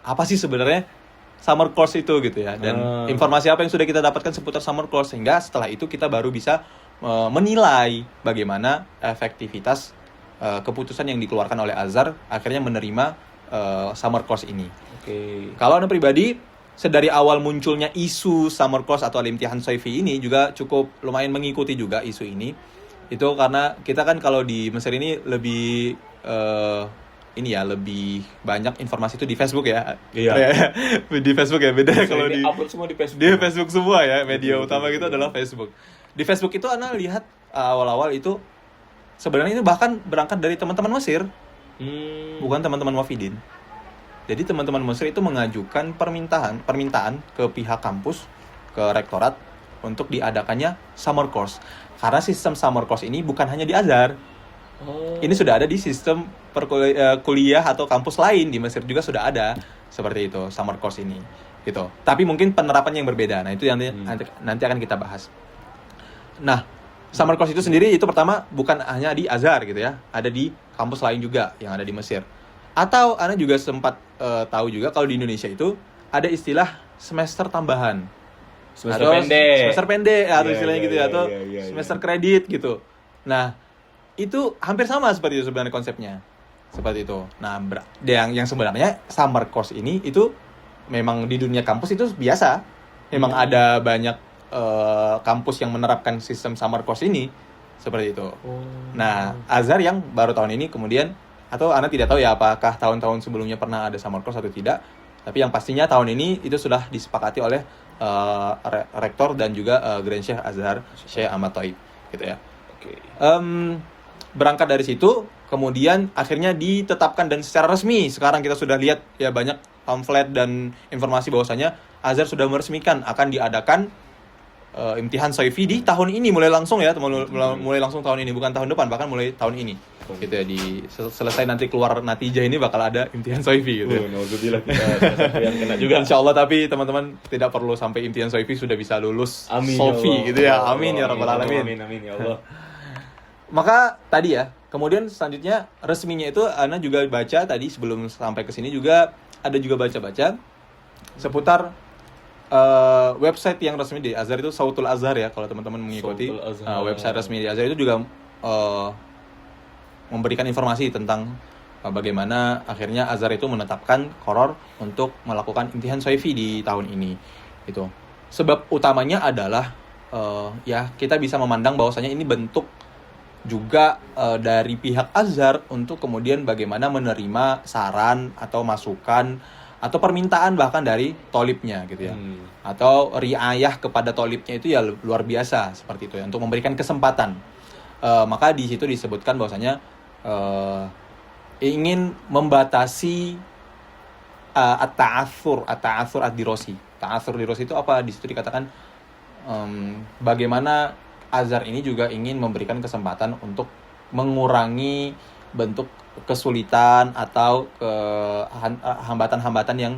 apa sih sebenarnya summer course itu gitu ya. Dan informasi apa yang sudah kita dapatkan seputar summer course, sehingga setelah itu kita baru bisa menilai bagaimana efektivitas keputusan yang dikeluarkan oleh Azhar akhirnya menerima summer course ini. Oke. Kalau Anda pribadi, sedari awal munculnya isu summer course atau al-imtihan saifi ini juga cukup lumayan mengikuti juga isu ini. Itu karena kita kan kalau di Mesir ini lebih lebih banyak informasi itu di Facebook ya. Iya. Di Facebook ya, beda kalau di upload semua di Facebook. di Facebook semua ya, media utama kita adalah Facebook. Di Facebook itu Ana lihat awal-awal itu sebenarnya itu bahkan berangkat dari teman-teman Mesir, bukan teman-teman Wafidin. Jadi teman-teman Mesir itu mengajukan permintaan ke pihak kampus, ke rektorat untuk diadakannya summer course. Karena sistem summer course ini bukan hanya di Azhar. Ini sudah ada di sistem kuliah atau kampus lain di Mesir juga sudah ada seperti itu summer course ini gitu. Tapi mungkin penerapannya yang berbeda. Nah, itu yang nanti akan kita bahas. Nah, summer course itu sendiri itu pertama bukan hanya di Azhar gitu ya. Ada di kampus lain juga yang ada di Mesir. Atau Ana juga sempat tahu juga kalau di Indonesia itu ada istilah semester tambahan. Semester pendek. Semester pendek atau Iya, istilahnya iya, gitu ya, iya, atau iya. semester kredit gitu. Nah, itu hampir sama seperti itu sebenarnya konsepnya. Seperti itu. Nah, yang sebenarnya summer course ini itu memang di dunia kampus itu biasa. Memang ada banyak kampus yang menerapkan sistem summer course ini seperti itu. Nah, Azhar yang baru tahun ini kemudian, atau Ana tidak tahu ya apakah tahun-tahun sebelumnya pernah ada summer course atau tidak, tapi yang pastinya tahun ini itu sudah disepakati oleh rektor dan juga Grand Sheikh Azhar, Syekh Ahmad Thaib gitu ya. Oke. Berangkat dari situ kemudian akhirnya ditetapkan dan secara resmi sekarang kita sudah lihat ya banyak pamflet dan informasi bahwasanya Azhar sudah meresmikan akan diadakan imtihan saifi di tahun ini mulai langsung ya, mulai langsung tahun ini, bukan tahun depan, bahkan mulai tahun ini gitu ya. Selesai nanti keluar natijah ini bakal ada imtihan saifi gitu ya. Alhamdulillah kita salah satu yang kena juga. Insyaallah, tapi teman-teman tidak perlu sampai imtihan saifi sudah bisa lulus Amin, sofi ya Allah. gitu ya. Amin ya rabbal alamin. Amin ya Allah. Maka tadi ya, kemudian selanjutnya resminya itu Ana juga baca tadi sebelum sampai ke sini juga ada juga baca-baca seputar website yang resmi di Azhar itu Sautul Azhar ya, kalau teman-teman mengikuti Sautul Azhar. website resmi di Azhar itu juga memberikan informasi tentang bagaimana akhirnya Azhar itu menetapkan Qoror untuk melakukan imtihan Soifi di tahun ini. Itu. Sebab utamanya adalah ya kita bisa memandang bahwasanya ini bentuk juga dari pihak Azhar untuk kemudian bagaimana menerima saran atau masukan atau permintaan bahkan dari tolibnya gitu ya. Atau riayah kepada tolibnya itu ya luar biasa seperti itu ya, untuk memberikan kesempatan. Maka di situ disebutkan bahwasanya ingin membatasi at-ta'athur ad-dirasi. Ta'athur dirasi itu apa? Di situ dikatakan bagaimana Azhar ini juga ingin memberikan kesempatan untuk mengurangi bentuk kesulitan atau hambatan-hambatan yang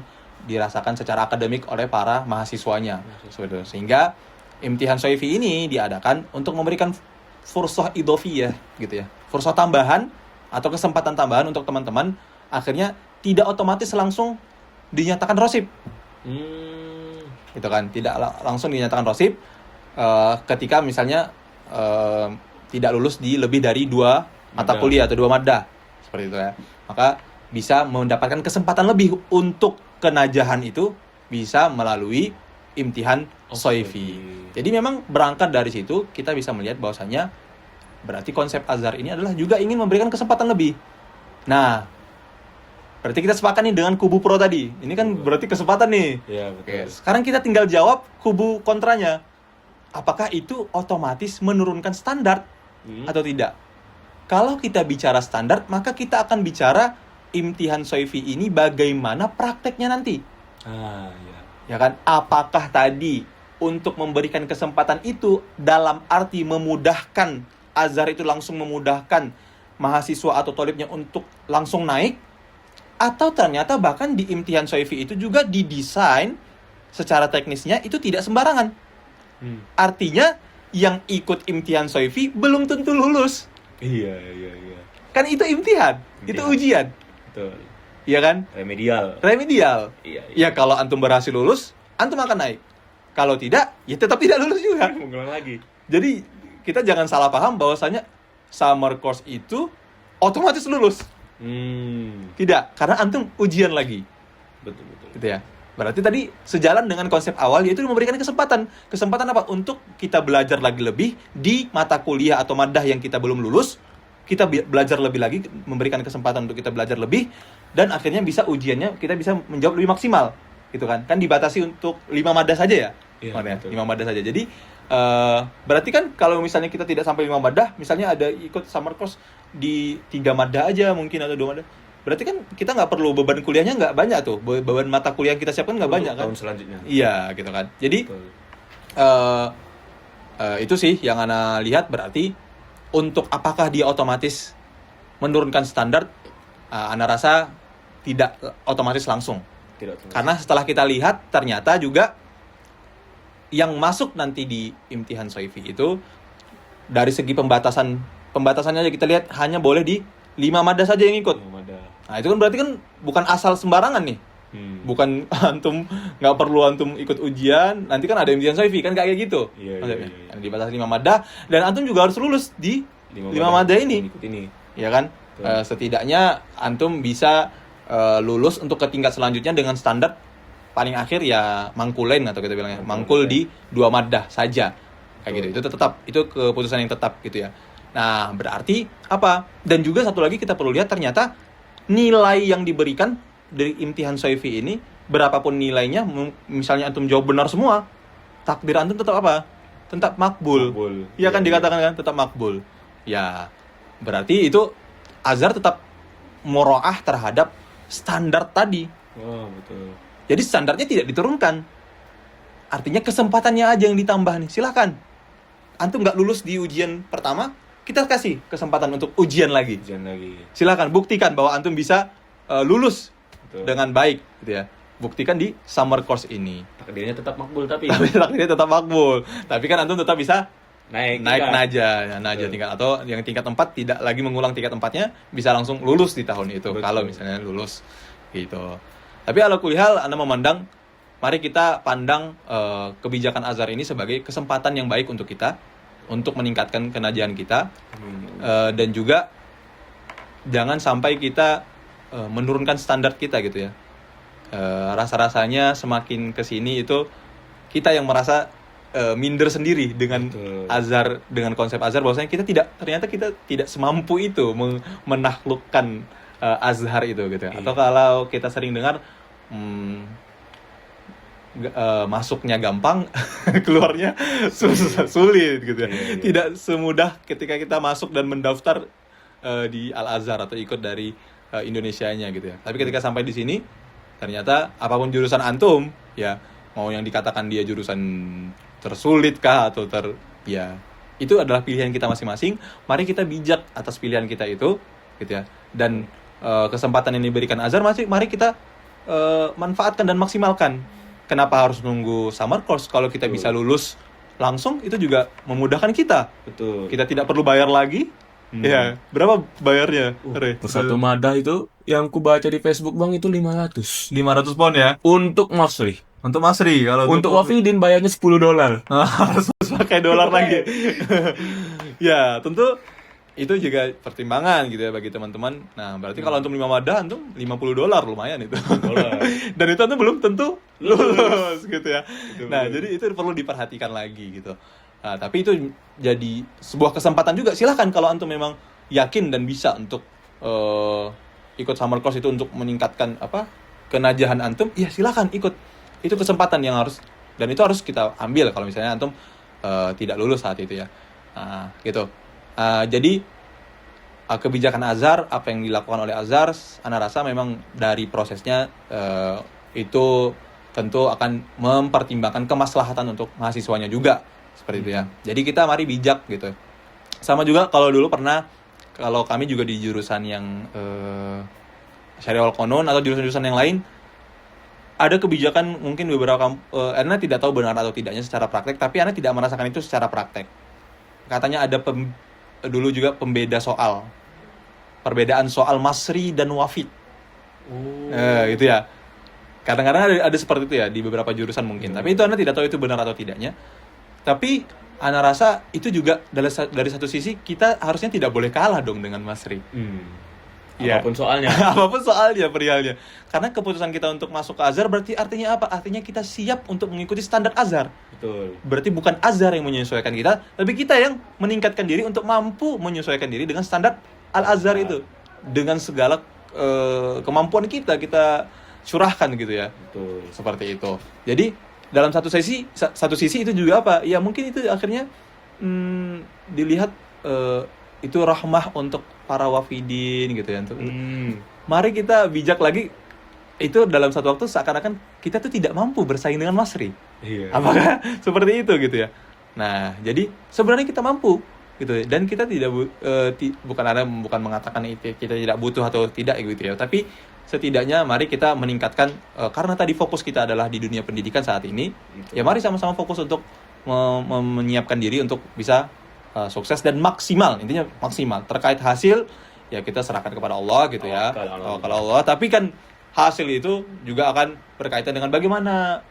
dirasakan secara akademik oleh para mahasiswanya. Sehingga imtihan Soifi ini diadakan untuk memberikan fursah idhofiyah gitu ya. Fursah tambahan atau kesempatan tambahan untuk teman-teman akhirnya tidak otomatis langsung dinyatakan rosib. Gitu kan, tidak langsung dinyatakan rosib ketika misalnya tidak lulus di lebih dari 2 mata kuliah atau 2 maddah seperti itu ya. Maka bisa mendapatkan kesempatan lebih untuk kenajahan itu bisa melalui imtihan Soifi. Jadi memang berangkat dari situ kita bisa melihat bahwasanya berarti konsep Azhar ini adalah juga ingin memberikan kesempatan lebih. Nah, berarti kita sepakat nih dengan kubu pro tadi. Ini kan berarti kesempatan nih. Iya, betul. Oke, sekarang kita tinggal jawab kubu kontranya. Apakah itu otomatis menurunkan standar atau tidak? Kalau kita bicara standar, maka kita akan bicara imtihan Soifi ini bagaimana prakteknya nanti. Ya. Ya kan? Apakah tadi untuk memberikan kesempatan itu dalam arti memudahkan Azhar itu langsung memudahkan mahasiswa atau tolibnya untuk langsung naik, atau ternyata bahkan di imtihan Soifi itu juga didesain secara teknisnya itu tidak sembarangan. Artinya yang ikut imtihan Soifi belum tentu lulus. Iya. Kan itu imtihan, itu ujian. Betul. Iya kan? Remedial. Iya. Ya kalau antum berhasil lulus, antum akan naik. Kalau tidak, ya tetap tidak lulus juga. Mengulang lagi. Jadi kita jangan salah paham bahwasanya summer course itu otomatis lulus. Tidak, karena antum ujian lagi. Betul. Gitu ya. Berarti tadi sejalan dengan konsep awal, yaitu memberikan kesempatan. Kesempatan apa? Untuk kita belajar lagi lebih di mata kuliah atau madah yang kita belum lulus. Kita belajar lebih lagi, memberikan kesempatan untuk kita belajar lebih, dan akhirnya bisa ujiannya kita bisa menjawab lebih maksimal. Gitu kan? Kan dibatasi untuk 5 madah saja ya. Iya, 5 madah saja. Jadi berarti kan kalau misalnya kita tidak sampai 5 madah, misalnya ada ikut summer course di 3 madah aja mungkin atau 2 madah. Berarti kan kita nggak perlu beban kuliahnya nggak banyak tuh. Beban mata kuliah yang kita siapkan nggak banyak kan. Tahun selanjutnya. Iya, gitu kan. Jadi itu sih yang Ana lihat, berarti untuk apakah dia otomatis menurunkan standar, Ana rasa tidak otomatis langsung. Karena setelah kita lihat ternyata juga yang masuk nanti di imtihan Soifi itu dari segi pembatasannya aja kita lihat hanya boleh di 5 madah saja yang ikut. Nah itu kan berarti kan bukan asal sembarangan nih. Bukan antum nggak perlu antum ikut ujian, nanti kan ada imtihan Soifi kan kayak gitu. Iya. Dibatasi 5 madah dan antum juga harus lulus di 5 madah ini. Ya kan? Setidaknya antum bisa lulus untuk ke tingkat selanjutnya dengan standar paling akhir ya mangkulen atau kita bilangnya mangkul di 2 madah saja. Kayak gitu. Itu tetap, itu keputusan yang tetap gitu ya. Nah, berarti apa? Dan juga satu lagi kita perlu lihat ternyata nilai yang diberikan dari imtihan Soifi ini, berapapun nilainya, misalnya antum jawab benar semua, takdir antum tetap apa? Tetap makbul. Iya kan, dikatakan kan tetap makbul. Ya, berarti itu Azhar tetap muraah terhadap standar tadi. Betul. Jadi standarnya tidak diturunkan. Artinya kesempatannya aja yang ditambah nih. Silakan. Antum nggak lulus di ujian pertama, kita kasih kesempatan untuk ujian lagi. Silakan buktikan bahwa antum bisa lulus dengan baik, gitu ya. Buktikan di summer course ini. Takdirnya tetap makbul tapi kan antum tetap bisa naik naja Betul. tingkat, atau yang tingkat 4 tidak lagi mengulang tingkat 4-nya, bisa langsung lulus di tahun itu. Betul. Kalau misalnya lulus gitu. Tapi ala kulihal Anda memandang, mari kita pandang kebijakan Azhar ini sebagai kesempatan yang baik untuk kita untuk meningkatkan kenajahan kita, dan juga jangan sampai kita menurunkan standar kita gitu ya. Rasa-rasanya semakin kesini itu kita yang merasa minder sendiri dengan Betul. Azhar, dengan konsep Azhar, bahwasanya ternyata kita tidak semampu itu menaklukkan Azhar itu gitu ya. Iya. Atau kalau kita sering dengar masuknya gampang, keluarnya sulit gitu ya. Iya. Tidak semudah ketika kita masuk dan mendaftar di Al-Azhar atau ikut dari Indonesianya gitu ya. Tapi ketika sampai di sini, ternyata apapun jurusan antum, ya mau yang dikatakan dia jurusan tersulit kah atau ya itu adalah pilihan kita masing-masing. Mari kita bijak atas pilihan kita itu, gitu ya. Dan kesempatan yang diberikan Azhar, mari kita manfaatkan dan maksimalkan. Kenapa harus nunggu summer course kalau kita bisa lulus langsung? Itu juga memudahkan kita. Betul. Kita tidak perlu bayar lagi. Ya, berapa bayarnya? Re? Satu madah itu yang ku baca di Facebook Bang itu 500. 500 pound ya. Untuk Masri. Untuk Masri, kalau Untuk Wafidin bayarnya $10. harus pakai dolar lagi. Ya, tentu itu juga pertimbangan gitu ya bagi teman-teman. Nah, berarti kalau antum 5 madah, antum $50 lumayan itu. Dan itu antum belum tentu lulus gitu ya. Nah, jadi itu perlu diperhatikan lagi gitu. Nah, tapi itu jadi sebuah kesempatan juga. Silahkan kalau antum memang yakin dan bisa untuk ikut summer course itu untuk meningkatkan kenajahan antum, ya silahkan ikut. Itu kesempatan yang harus, dan itu harus kita ambil kalau misalnya antum tidak lulus saat itu ya. Nah, gitu. Jadi kebijakan Azhar, apa yang dilakukan oleh Azhar, ana rasa memang dari prosesnya itu tentu akan mempertimbangkan kemaslahatan untuk mahasiswanya juga, seperti itu ya. Jadi kita mari bijak gitu. Sama juga kalau dulu kalau kami juga di jurusan yang Syariah Qanon atau jurusan-jurusan yang lain, ada kebijakan mungkin beberapa Ana tidak tahu benar atau tidaknya secara praktek, tapi Ana tidak merasakan itu secara praktek. Katanya ada dulu juga perbedaan soal Masri dan Wafid. Gitu ya. Kadang-kadang ada seperti itu ya di beberapa jurusan mungkin. Tapi itu Ana tidak tahu itu benar atau tidaknya. Tapi Ana rasa itu juga dari satu sisi kita harusnya tidak boleh kalah dong dengan Masri. Ya. Apapun soalnya. Apapun soalnya perihalnya. Karena keputusan kita untuk masuk ke Azhar berarti artinya apa? Artinya kita siap untuk mengikuti standar Azhar. Betul. Berarti bukan Azhar yang menyesuaikan kita, tapi kita yang meningkatkan diri untuk mampu menyesuaikan diri dengan standar Al-Azhar itu. Dengan segala kemampuan kita curahkan gitu ya. Betul. Seperti itu. Jadi dalam satu sisi itu juga apa? Ya mungkin itu akhirnya dilihat itu rahmah untuk para wafidin gitu ya. Mari kita bijak lagi. Itu dalam satu waktu seakan-akan kita tuh tidak mampu bersaing dengan Masri. Iya. Apakah seperti itu gitu ya? Nah, jadi sebenarnya kita mampu gitu. Dan kita tidak bukan mengatakan itu kita tidak butuh atau tidak gitu ya. Tapi setidaknya mari kita meningkatkan karena tadi fokus kita adalah di dunia pendidikan saat ini. Betul. Ya mari sama-sama fokus untuk menyiapkan diri untuk bisa sukses dan maksimal. Intinya maksimal. Terkait hasil ya kita serahkan kepada Allah gitu ya. Tawakal Allah. Tapi kan hasil itu juga akan berkaitan dengan bagaimana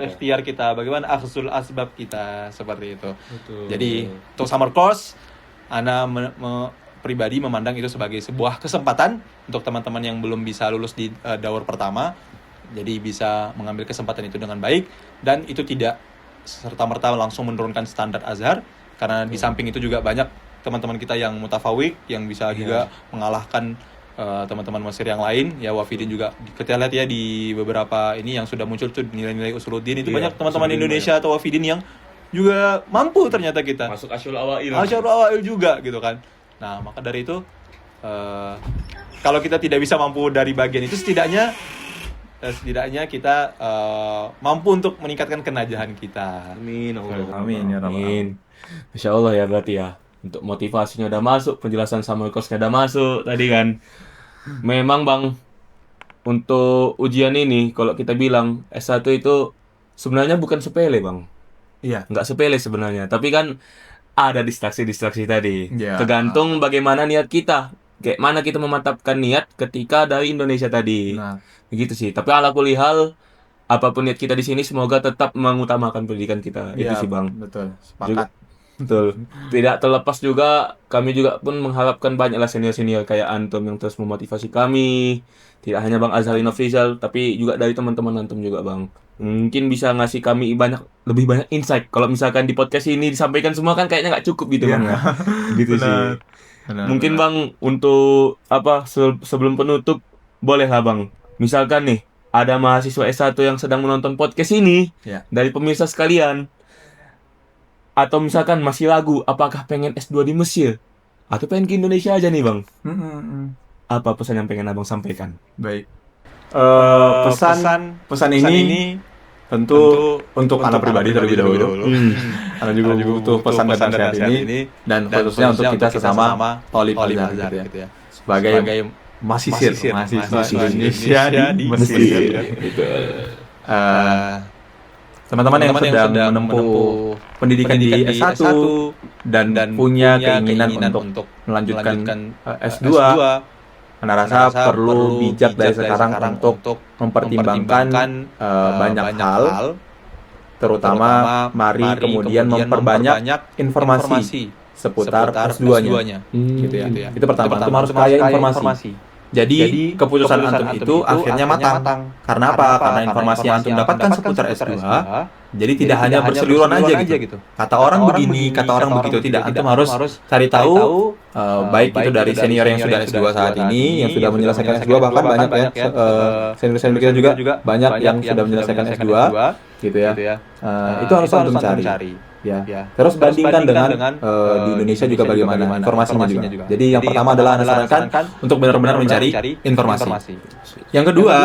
ikhtiar kita, bagaimana akhdul asbab kita, seperti itu. Betul. Jadi untuk summer course, Ana pribadi memandang itu sebagai sebuah kesempatan untuk teman-teman yang belum bisa lulus di daur pertama. Jadi bisa mengambil kesempatan itu dengan baik, dan itu tidak serta-merta langsung menurunkan standar Azhar, karena di samping itu juga banyak teman-teman kita yang mutafawik yang bisa juga mengalahkan teman-teman Mesir yang lain ya. Wafidin juga kita lihat ya di beberapa ini yang sudah muncul tuh nilai-nilai usuluddin itu banyak teman-teman Indonesia atau Wafidin yang juga mampu ternyata kita masuk Asyul Awail juga gitu kan. Nah maka dari itu kalau kita tidak bisa mampu dari bagian itu, setidaknya kita mampu untuk meningkatkan kenajahan kita. Amin. Amin ya Rabbal Amin. Masya Allah ya berarti ya. Untuk motivasinya udah masuk, penjelasan summer course-nya udah masuk tadi kan. Memang Bang, untuk ujian ini kalau kita bilang S1 itu sebenarnya bukan sepele Bang. Iya. Nggak sepele sebenarnya, tapi kan ada distraksi-distraksi tadi. Iya. Tergantung bagaimana niat kita. Kayak mana kita memantapkan niat ketika dari Indonesia tadi. Nah, Begitu sih. Tapi ala kulihal, apapun niat kita di sini semoga tetap mengutamakan pendidikan kita. Itu sih Bang. betul. Sepakat. Betul. Tidak terlepas juga kami juga pun mengharapkan banyaklah senior-senior kayak Antum yang terus memotivasi kami. Tidak hanya Bang Azharin Official, tapi juga dari teman-teman Antum juga, Bang. Mungkin bisa ngasih kami lebih banyak insight. Kalau misalkan di podcast ini disampaikan semua kan kayaknya nggak cukup gitu, Bang ya. Gitu sih. Mungkin Bang untuk sebelum penutup bolehlah Bang. Misalkan nih ada mahasiswa S1 yang sedang menonton podcast ini Ya. dari pemirsa sekalian, atau misalkan masih ragu apakah pengen S2 di Mesir atau pengen ke Indonesia aja nih Bang. Apa pesan yang pengen Abang sampaikan? Baik. Pesan ini tentu untuk anak pribadi terlebih dahulu. Karena juga butuh pesan dan nasihat ini, dan khususnya untuk kita sesama Thalib Azhar gitu ya. Sebagai mahasiswa Indonesia di Mesir. Teman-teman yang sedang menempuh pendidikan di S1 dan punya keinginan untuk melanjutkan S2, Anda rasa perlu bijak dari sekarang untuk mempertimbangkan banyak hal, terutama mari kemudian memperbanyak informasi seputar S2-nya. Gitu ya. Itu pertama, antum harus kaya informasi. Jadi keputusan antum itu akhirnya matang. Karena apa? Karena informasi yang antum dapatkan seputar S2, jadi tidak hanya berseliweran aja gitu. Kata orang begini, kata orang begitu, tidak. Antum harus cari tahu, baik itu dari senior yang sudah S2 saat ini, yang sudah menyelesaikan S2, bahkan banyak ya, senior-senior kita juga banyak yang sudah menyelesaikan S2, gitu ya. Itu harus antum cari. Ya. Terus bandingkan dengan di Indonesia juga bagaimana informasinya juga. Jadi yang pertama adalah Anda sarankan untuk benar-benar mencari informasi. Yang kedua,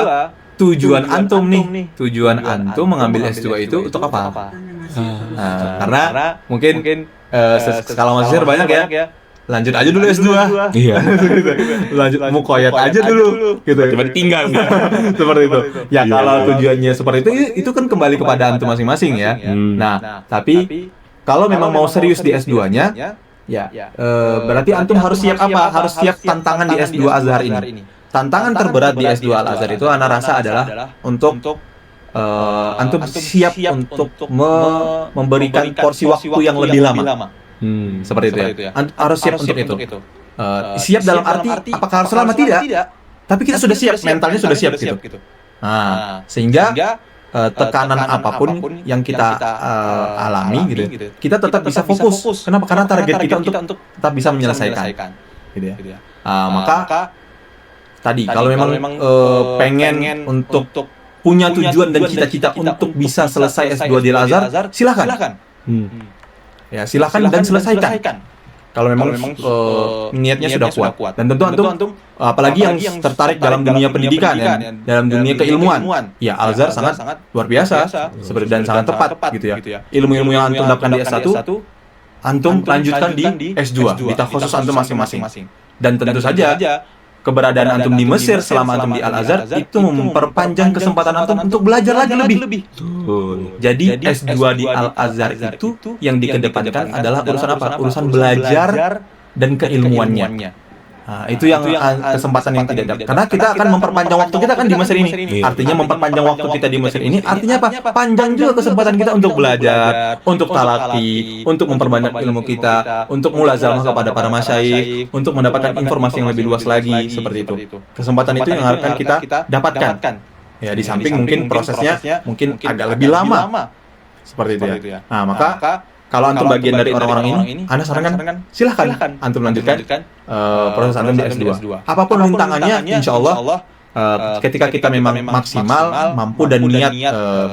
tujuan antum nih. Tujuan antum mengambil S2 itu untuk apa? Karena mungkin skala mahasiswa banyak ya. Lanjut aja dulu S2. Iya. Lanjut mukoyat aja dulu gitu. Coba ditinggal. Seperti itu. Ya kalau tujuannya seperti itu kan kembali kepada antum masing-masing ya. Nah, tapi kalau memang mau serius di S2-nya, berarti antum harus siap apa? Harus siap tantangan di S2 Azhar ini. Tantangan terberat di S2 Al-Azhar itu Ana rasa adalah untuk antum siap untuk memberikan porsi waktu yang lebih lama. Seperti itu ya. Harus siap untuk itu. Siap dalam arti apakah harus lama? Tidak. Tapi kita sudah siap, mentalnya sudah siap gitu. Sehingga tekanan apapun yang kita alami gitu, kita tetap bisa fokus. Kenapa? Karena target kita untuk tetap bisa menyelesaikan. Gitu ya. Maka tadi kalau memang pengen untuk punya tujuan dan cita-cita untuk bisa selesai S2 di Al-Azhar, silakan. Ya, silakan dan selesaikan. Kalau memang niatnya sudah kuat. Dan tentu antum apalagi yang tertarik dalam dunia pendidikan ya, dalam dunia keilmuan. Ya, Al-Azhar sangat luar biasa seperti dan sangat tepat gitu ya. Ilmu-ilmu yang antum dapatkan di S1, antum lanjutkan di S2 di khusus antum masing-masing. Dan tentu saja keberadaan antum di Mesir selama antum di Al-Azhar itu memperpanjang kesempatan antum untuk belajar lagi lebih. Jadi S2 di Al-Azhar itu yang dikedepankan adalah urusan apa? Urusan belajar dan keilmuannya. Nah, itu yang kesempatan yang tidak dapat. Karena kita akan memperpanjang waktu kita kan di Mesir ini. Artinya memperpanjang waktu kita di Mesir ini artinya apa? Panjang juga kesempatan kita untuk belajar, untuk talaki, untuk memperbanyak ilmu kita, untuk mulazamah kepada para masyayikh, untuk mendapatkan informasi yang lebih luas lagi seperti itu. Kesempatan itu yang akan kita dapatkan. Ya, di samping mungkin prosesnya mungkin agak lebih lama. Seperti itu ya. Nah, maka kalau antum bagian dari orang-orang ini, Anda sarankan silahkan antum lanjutkan proses antum di S2. Apapun rintangannya, insya Allah ketika kita memang maksimal, mampu dan niat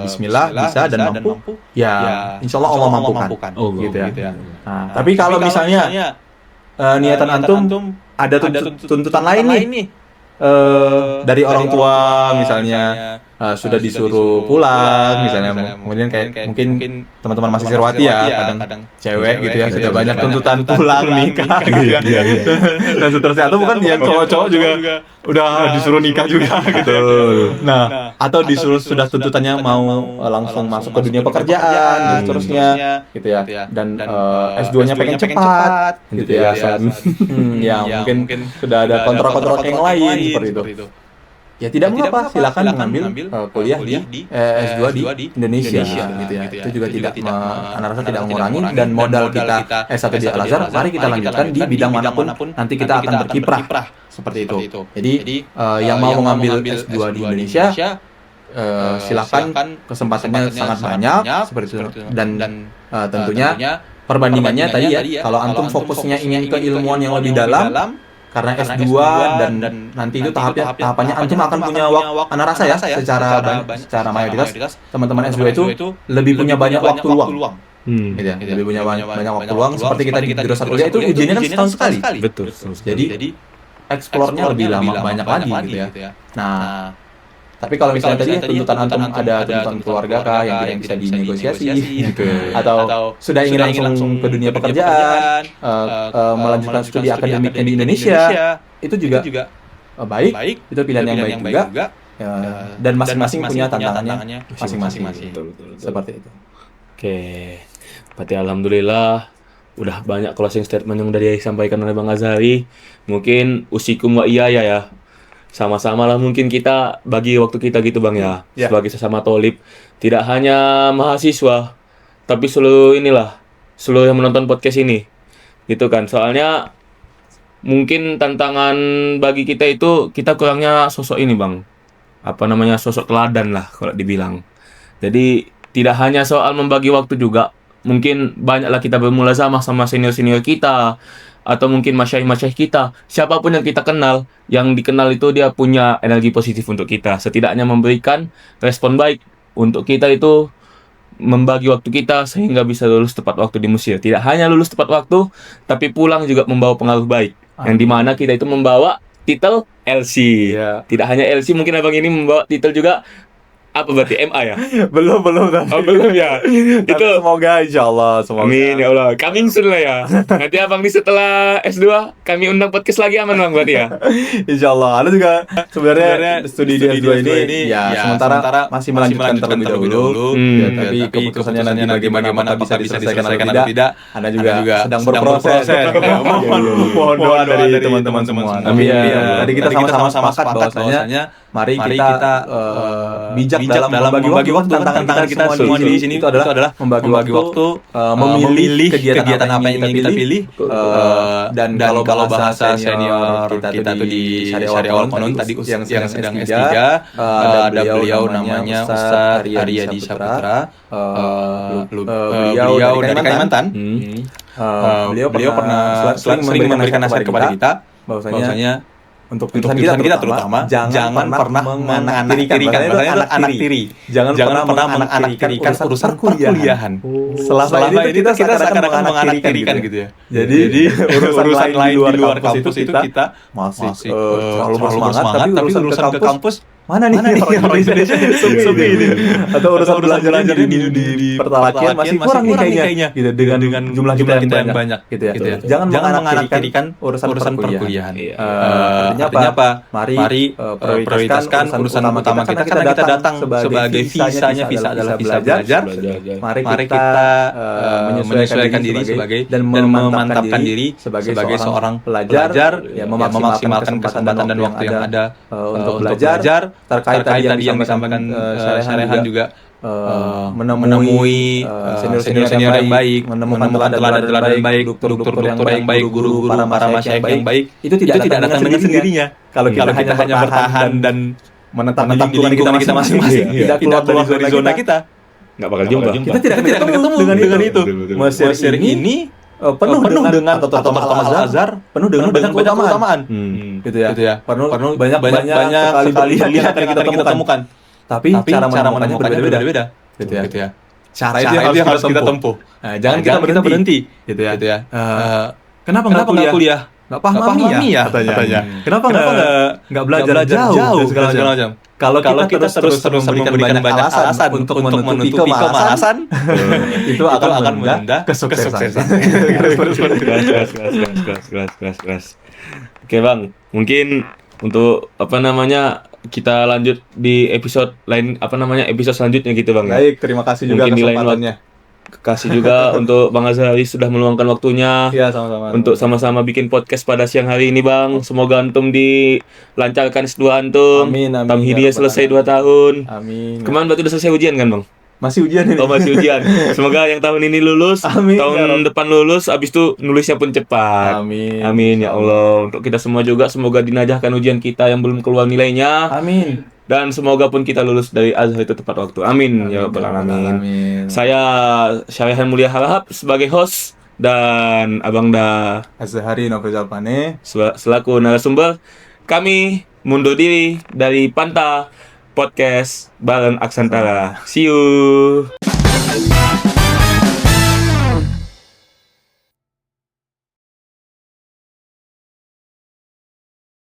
Bismillah bisa dan mampu, ya insya Allah mampukan. Gitu ya. Nah, tapi kalau misalnya niatan antum ada tuntutan lain nih dari orang tua misalnya. Sudah disuruh pulang misalnya kemudian kayak mungkin teman-teman masih serwati ya kadang cewek gitu ya sudah banyak tuntutan pulang nikah dan seterusnya atau bukan yang cowok-cowok juga udah disuruh nikah juga gitu. Nah, atau disuruh sudah tuntutannya mau langsung masuk ke dunia pekerjaan dan seterusnya gitu ya, dan S2-nya pengen cepat gitu ya. Ya mungkin sudah ada kontrak-kontrak yang lain seperti itu. ya tidak mengapa, silakan mengambil kuliah di S2 di Indonesia gitu ya. Itu juga Ana rasa tidak mengurangi, dan modal kita S1 di Al Azhar, mari kita lanjutkan di bidang manapun nanti kita akan berkiprah seperti itu. Jadi yang mau mengambil S2 di Indonesia silakan, kesempatannya sangat banyak seperti itu. Dan tentunya perbandingannya tadi ya, kalau antum fokusnya ingin ke ilmuwan yang lebih dalam karena S2 dan nanti itu tahapannya antum akan punya Ana rasa ya, secara mayoritas teman-teman S2 itu lebih punya banyak waktu luang. Gitu ya. Lebih punya banyak waktu luang, seperti kita di jurusan kuliah itu ujiannya kan setahun sekali. Betul. Jadi eksplornya lebih lama, banyak lagi gitu ya. Nah, tapi kalau misalnya tadi tuntutan antum ada tuntutan keluarga kah yang tidak bisa dinegosiasi gitu, atau sudah ingin langsung ke dunia pekerjaan, melanjutkan studi akademiknya di Indonesia, itu juga baik, itu pilihan yang baik juga. Dan masing-masing punya tantangannya masing-masing. Seperti itu. Oke, berarti alhamdulillah udah banyak closing statement yang udah disampaikan oleh Bang Azhari. Mungkin usikum wa iya ya. Sama-sama lah mungkin kita bagi waktu kita gitu Bang ya. Sebagai sesama tholib, tidak hanya mahasiswa, tapi seluruh yang menonton podcast ini. Gitu kan. Soalnya mungkin tantangan bagi kita itu, kita kurangnya sosok ini Bang. Sosok teladan lah kalau dibilang. Jadi tidak hanya soal membagi waktu juga. Mungkin banyaklah kita bermula sama senior-senior kita, atau mungkin masyayikh kita, siapapun yang kita kenal, yang dikenal itu dia punya energi positif untuk kita, setidaknya memberikan respon baik untuk kita, itu membagi waktu kita sehingga bisa lulus tepat waktu di Mesir. Tidak hanya lulus tepat waktu, tapi pulang juga membawa pengaruh baik, yang dimana kita itu membawa titel LC. Tidak hanya LC, mungkin abang ini membawa titel juga. Apa berarti MA ya? Belum Oh, belum ya. Itu semoga insyaallah, amin ya Allah. Coming soon lah ya. Nanti abang nih setelah S2 kami undang podcast lagi, aman Bang berarti ya. Insyaallah. Ada juga sebenarnya studi di S2 ini ya sementara masih melanjutkan terlebih dahulu. Tapi keputusannya nanti bagaimana bisa diselesaikan atau tidak, Anda juga sedang berproses. Mohon doa dari teman-teman semua. Amin. Tadi kita sama-sama sepakat bahwasanya mari kita bijak dalam membagi waktu. Tantangan kita semua di sini itu adalah membagi waktu, memilih kegiatan apa yang ingin kita pilih. Dan kalau bahasa senior kita tuh di Syariah Wal Qanun tadi yang sedang S3, ada beliau namanya Ustaz Aryadi Saputra. Beliau dari Kalimantan. Beliau pernah sering memberikan nasihat kepada kita bahwasanya untuk pilihan kita terutama jangan pernah menganaktirikan, bahasanya anak tiri. Jangan pernah menganaktirikan urusan perkuliahan. Selama ini kita seakan-akan menganaktirikan gitu ya. Jadi urusan lain di luar kampus itu kita masih terlalu bersemangat, tapi urusan ke kampus mana nih orang Indonesia sepi ini, atau urusan belajar di pertalakian masih kurang nih kayaknya gitu, dengan jumlah kita yang banyak gitu ya. Jangan menganaktirikan urusan perkuliahan. Artinya apa? Mari prioritaskan urusan utama kita, karena kita datang sebagai visanya adalah visa belajar. Mari kita menyesuaikan diri dan memantapkan diri sebagai seorang pelajar, ya memaksimalkan kesempatan dan waktu yang ada untuk belajar. Terkait tadi yang disampaikan Syarihan juga menemui senior yang baik, menemukan teladan yang baik, dokter yang baik, guru para masyayikh yang baik, itu tidak datang dengan sendirinya. Kalau kita hanya bertahan dan menetap di lingkungan kita masing-masing, tidak keluar dari zona kita, nggak bakal jumpa. Kita tidak ketemu dengan itu. Mesir ini penuh dengan atau Al-Azhar penuh dengan banyak keutamaan. Gitu ya. Penuh banyak sekali pilihan yang kita temukan. Tapi cara menemukannya berbeda-beda. Gitu ya. Cara itu yang harus kita tempuh. Nah, jangan kita berhenti. Gitu ya. Kenapa nggak kuliah? Nggak paham ya katanya. Kenapa nggak belajar jauh segala macam. Kalau kita terus memberikan banyak alasan untuk menutupi kemalasan, itu akan menunda kesuksesan. Keras. Oke Bang, mungkin untuk kita lanjut di episode lain, episode selanjutnya gitu Bang. Baik, terima kasih juga kesempatannya. kasih juga untuk Bang Azhari sudah meluangkan waktunya Iya, sama-sama. untuk sama-sama bikin podcast pada siang hari ini, Bang. Semoga antum dilancarkan S2 antum. Amin, amin, Tamhidiyah ya Rabbal selesai 2 alamin. tahun. Amin. Kemarin berarti udah selesai ujian kan, Bang? Masih ujian ini. Oh, masih ujian. Semoga yang tahun ini lulus, Amin, ya tahun Rabb. depan lulus, abis itu nulisnya pun cepat. Amin. Amin ya Allah. Untuk kita semua juga semoga dinajahkan ujian kita yang belum keluar nilainya. Amin. Dan semoga pun kita lulus dari Azhar itu tepat waktu. Amin, ya Rabbal alamin. Amin. Saya Syarihan Mulia Harahap sebagai host dan Abang Da Azhari Nofrizal Pane. selaku narasumber. Kami mundur diri dari Panta Podcast bareng Aksantara. See you.